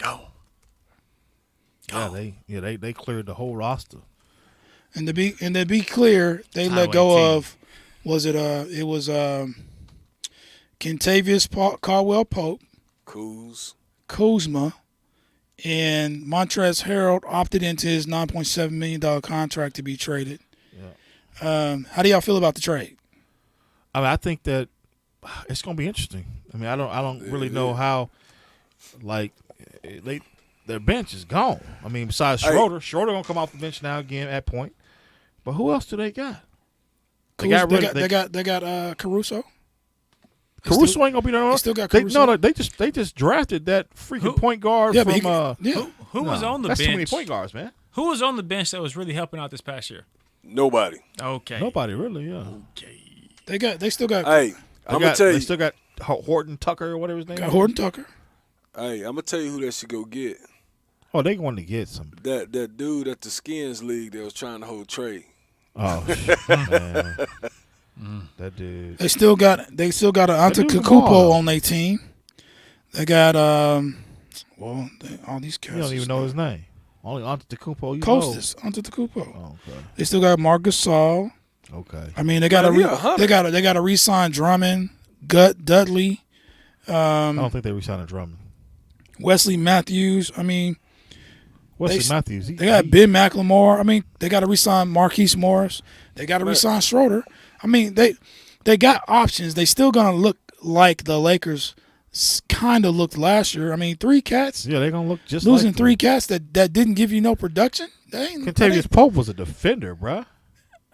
they cleared the whole roster. And to be clear, they let Highway go team. of Kentavious Caldwell Pope, Kuzma, and Montrezl Harrell opted into his $9.7 million contract to be traded. Yeah. How do y'all feel about the trade? I mean, I think that it's going to be interesting. I mean, I don't really know how, like, their bench is gone. I mean, besides Schroeder, Schroeder gonna come off the bench now again at point. But who else do they got? They got Caruso. Caruso ain't gonna be there. They still got Caruso. They just drafted that freaking point guard Yeah, but from. Who was on the that's bench? too many point guards, man. Who was on the bench that was really helping out this past year? Nobody. Okay. Nobody really. Yeah. They still got Hey, I'm gonna tell They you. still got Horton Tucker or whatever his name. is. Horton Tucker. Hey, I'm gonna tell you who they should go get. Oh, they going to get some. That dude at the Skins League that was trying to hold Trey. Oh, man. That dude. They still got an dude's a Antetokounmpo baller. on their team. They got all these cats. You don't even know his name. Only Antetokounmpo you Costas Antetokounmpo. know. Oh, They still got Marc Gasol. okay. I mean, they got Man, he 100. they got to re-sign Drummond, Dudley, I don't think they re-signed Drummond. Wesley Matthews. I mean, Wesley Matthews. they got Ben McLemore. I mean, they got to re-sign Marquise Morris. They got to re-sign Schroeder. I mean, they got options. They still gonna look like the Lakers kind of looked last year. I mean, 3 cats Yeah, they're gonna look just losing like 3 cats that didn't give you no production. Contavious Pope was a defender, bruh.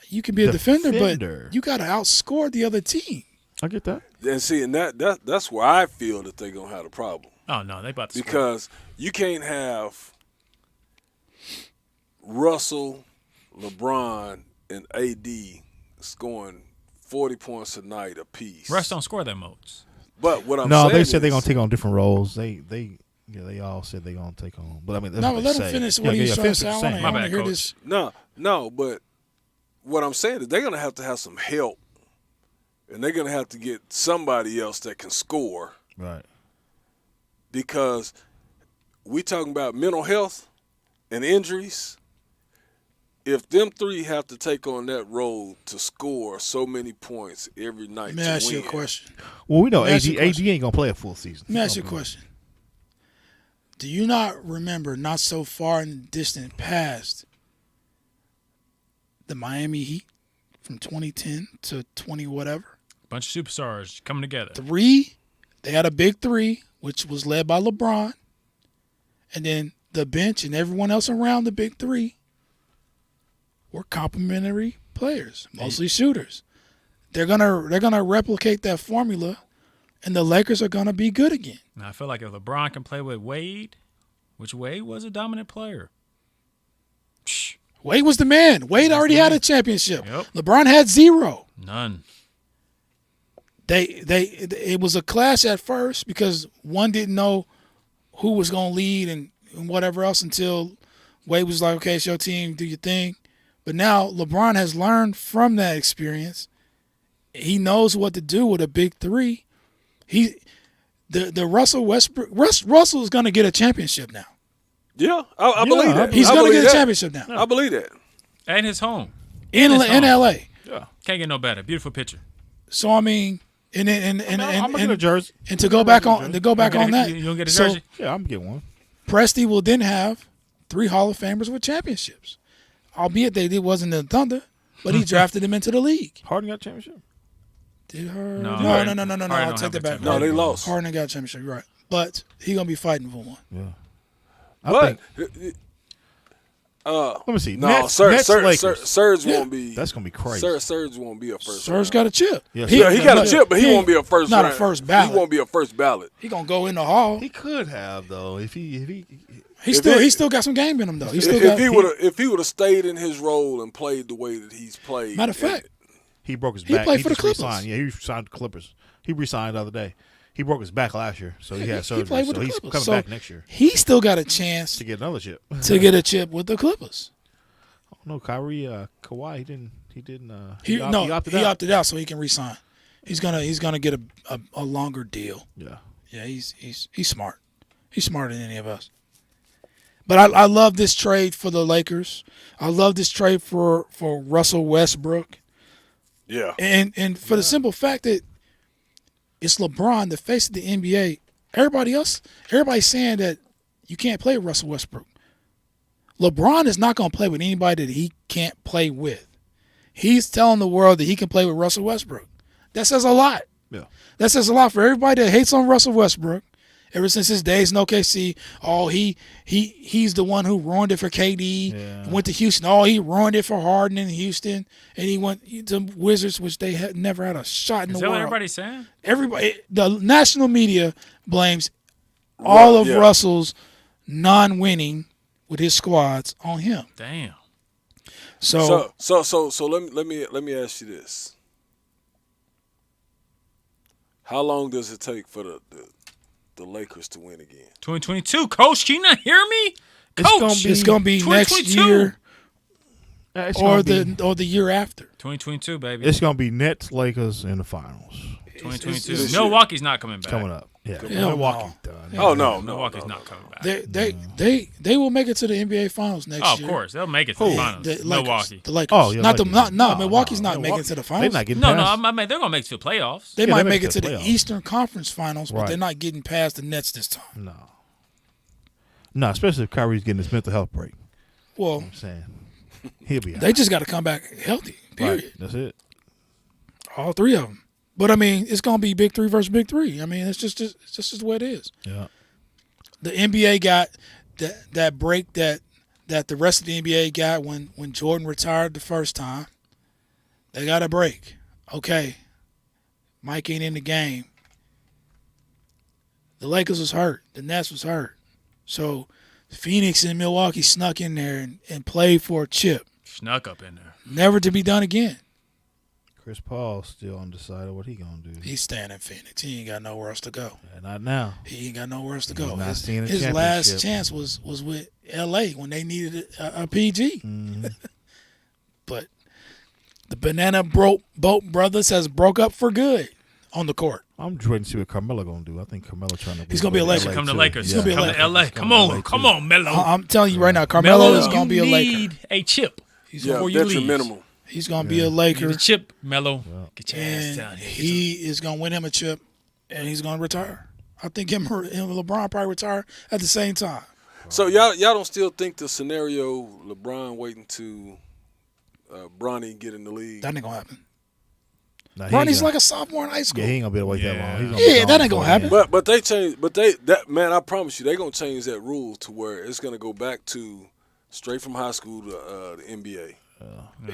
You can be a defender, Defender. but you got to outscore the other team. I get that. And see, and that's where I feel that they're gonna have a problem. Oh no, they about to score. Because you can't have Russell, LeBron, and AD scoring 40 points a night apiece. Russ don't score that much. But what I'm No, saying they said is, they're gonna take on different roles. They all said they're gonna take on. But I mean, that's No, what but they let say. him finish what he's trying to say. I want My to bad, hear Coach. this. No, but what I'm saying is they're gonna have to have some help, and they're gonna have to get somebody else that can score, Right. because we talking about mental health and injuries. If them three have to take on that role to score so many points every night Let me to ask win, you a question. Well, we know Let me ask you a AD question. ain't gonna play a full season. Let me ask you a question. Do you not remember, not so far in the distant past, the Miami Heat from 2010 to 20 whatever? Bunch of superstars coming together. They had a big three, which was led by LeBron. And then the bench and everyone else around the big three were complementary players, mostly shooters. They're gonna replicate that formula, and the Lakers are gonna be good again. Now, I feel like if LeBron can play with Wade, which Wade was a dominant player. Psh, Wade was the man. Wade already the had man. a championship. Yep. LeBron had 0. none. It was a clash at first because one didn't know who was gonna lead and whatever else until Wade was like, okay, it's your team, do your thing. But now LeBron has learned from that experience. He knows what to do with a big three. The Russell Westbrook. Russell is going to get a championship now. Yeah, I believe that. He's I going to believe get a that. championship now I believe that. And his home. in his home. LA. Yeah. Can't get no better. Beautiful picture. So I mean, I'm gonna get a jersey. and to go back on You that. don't get a So jersey? Yeah, I'm gonna get one. Presti will then have 3 Hall of Famers with championships, albeit it wasn't the Thunder, but he drafted them into the league. Harden got a championship. Did her? No, No. Harden I'll don't take have that a back. championship. No, they lost. Harden got a championship, you're right? But he gonna be fighting for one. Yeah. But Let me see. no, Nets, Lakers. Serge Yeah. won't be. That's gonna be crazy. Serge won't be a first. Serge round. got a chip. Yeah, Yeah, he got a chip, but he won't be a first. Not round. a first ballot. He won't be a first ballot. He gonna go in the hall. He could have though if he. He still got some game in him though. If he would have stayed in his role and played the way that he's played. Matter of fact, He broke his He back. played for the just Clippers. Re-signed. Yeah, he signed the Clippers. He re-signed the other day. He broke his back last year, so he had surgery. played with So the he's Clippers. coming So back next year he still got a chance to get another chip. to get a chip with the Clippers. No, Kawhi, he didn't. He opted out. opted out so he can re-sign. He's gonna get a longer deal. Yeah. Yeah, he's smart. He's smarter than any of us. But I love this trade for the Lakers. I love this trade for Russell Westbrook. Yeah. And for the simple fact that it's LeBron, the face of the NBA. Everybody's saying that you can't play with Russell Westbrook. LeBron is not going to play with anybody that he can't play with. He's telling the world that he can play with Russell Westbrook. That says a lot. Yeah. That says a lot for everybody that hates on Russell Westbrook. Ever since his days in OKC, he's the one who ruined it for KD. Yeah. Went to Houston. He ruined it for Harden in Houston, and he went to Wizards, which they had never had a shot in Is the that what world. everybody's saying? The national media blames all of Yeah. Russell's non-winning with his squads on him. Damn. So let me ask you this: how long does it take for the Lakers to win again? 2022, Coach. Can you not hear me? Coach. It's gonna be next 2022. year It's or gonna the year after. 2022, baby. It's gonna be Nets, Lakers in the finals 2022. it's- Milwaukee's not coming back. coming up. Yeah, Hell Milwaukee's no. done. Oh no, Milwaukee's not coming back. They will make it to the NBA Finals next Oh, of year. course. They'll make it to the finals. The Lakers. Milwaukee. The Lakers. Oh, yeah, not Lakers. Milwaukee's not making it to the They're finals. not getting No, past. I mean, they're going to make it to the playoffs. They Yeah, might they make it to the playoffs. Eastern Conference Finals, but Right. they're not getting past the Nets this time. No, especially if Kyrie's getting his mental health break. Well, I'm saying he'll be out. they just got to come back healthy. Period. Right. That's it. All 3 of them. But I mean, it's gonna be big 3 versus big 3. I mean, it's just the way it is. Yeah. The NBA got that break that the rest of the NBA got when Jordan retired the first time. They got a break. Okay, Mike ain't in the game. The Lakers was hurt. The Nets was hurt. So Phoenix and Milwaukee snuck in there and played for a chip. Snuck up in there. Never to be done again. Chris Paul still undecided what he gonna do. He's staying in Phoenix. He ain't got nowhere else to go. Yeah, not now. He ain't got nowhere else to He's go. not seeing a His championship. last chance was with L.A. when they needed a PG. Mm-hmm. But the Banana Boat Brothers has broke up for good on the court. I'm just waiting to see what Carmelo gonna do. I think Carmelo trying to. He's gonna be a Laker. Come to too. Lakers. He's gonna be a Come Laker. to LA. He's Come going to on. LA Come too. on, Melo. I'm telling you right now, Carmelo is gonna be a Laker. You need a chip. Yeah, before you that's leave. your minimum. He's gonna be a You Laker, need a chip, Melo. Get your ass and down here. he is gonna win him a chip, and he's gonna retire. I think him and LeBron probably retire at the same time. So y'all don't still think the scenario LeBron waiting to Bronny get in the league? That ain't gonna happen. Nah, he ain't Bronny's gonna- like a sophomore in high school. Yeah, he ain't gonna be able to wait that long. He's gonna Yeah, be that gone ain't gonna before happen. then. But they changed. But that man, I promise you, they gonna change that rule to where it's gonna go back to straight from high school to the NBA.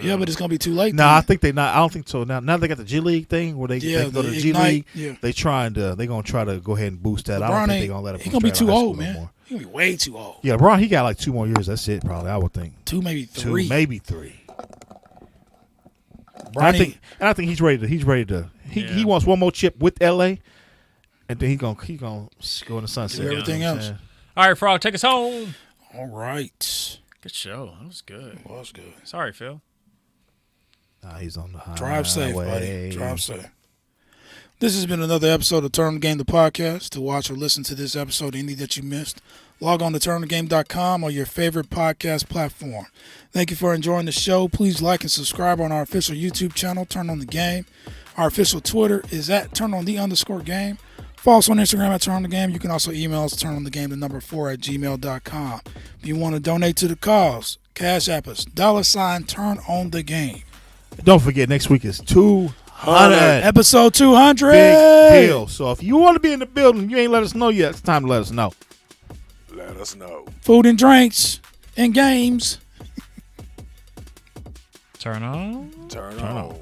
Yeah, but it's gonna be too late. Nah, I then. think they not. I don't think so. Now they got the G League thing where they can go to the the G Ignite, League. yeah. They gonna try to go ahead and boost that. I LeBron don't think ain't. they're gonna let him. He's gonna be straight too out of high old, school no man. more. He's gonna be way too old. Yeah, LeBron, he got like 2 more years. That's it, probably. I would think 2, maybe 2, 3. maybe 3. Bronny, I think he's ready to. He wants one more chip with LA, and then he gonna go in the sunset. Do everything You know what I'm else. saying? All right, Frog, take us home. all right. Good show. That was good. Well, that's good. Sorry, Phil. Nah, he's on the highway. Drive safe, buddy. Drive safe. This has been another episode of Turn the Game, the podcast. To watch or listen to this episode, any that you missed, log on to turnthegame.com or your favorite podcast platform. Thank you for enjoying the show. Please like and subscribe on our official YouTube channel, Turn on the Game. Our official Twitter is at @turn_on_the_game. Follow us on Instagram at Turn on the Game. You can also email us turnonthegame4@gmail.com. If you want to donate to the cause, Cash App us, $Turn on the Game. Don't forget, next week is 200. Episode 200. Big deal. So if you want to be in the building, you ain't let us know yet. It's time to let us know. Let us know. Food and drinks and games. Turn on. Turn on.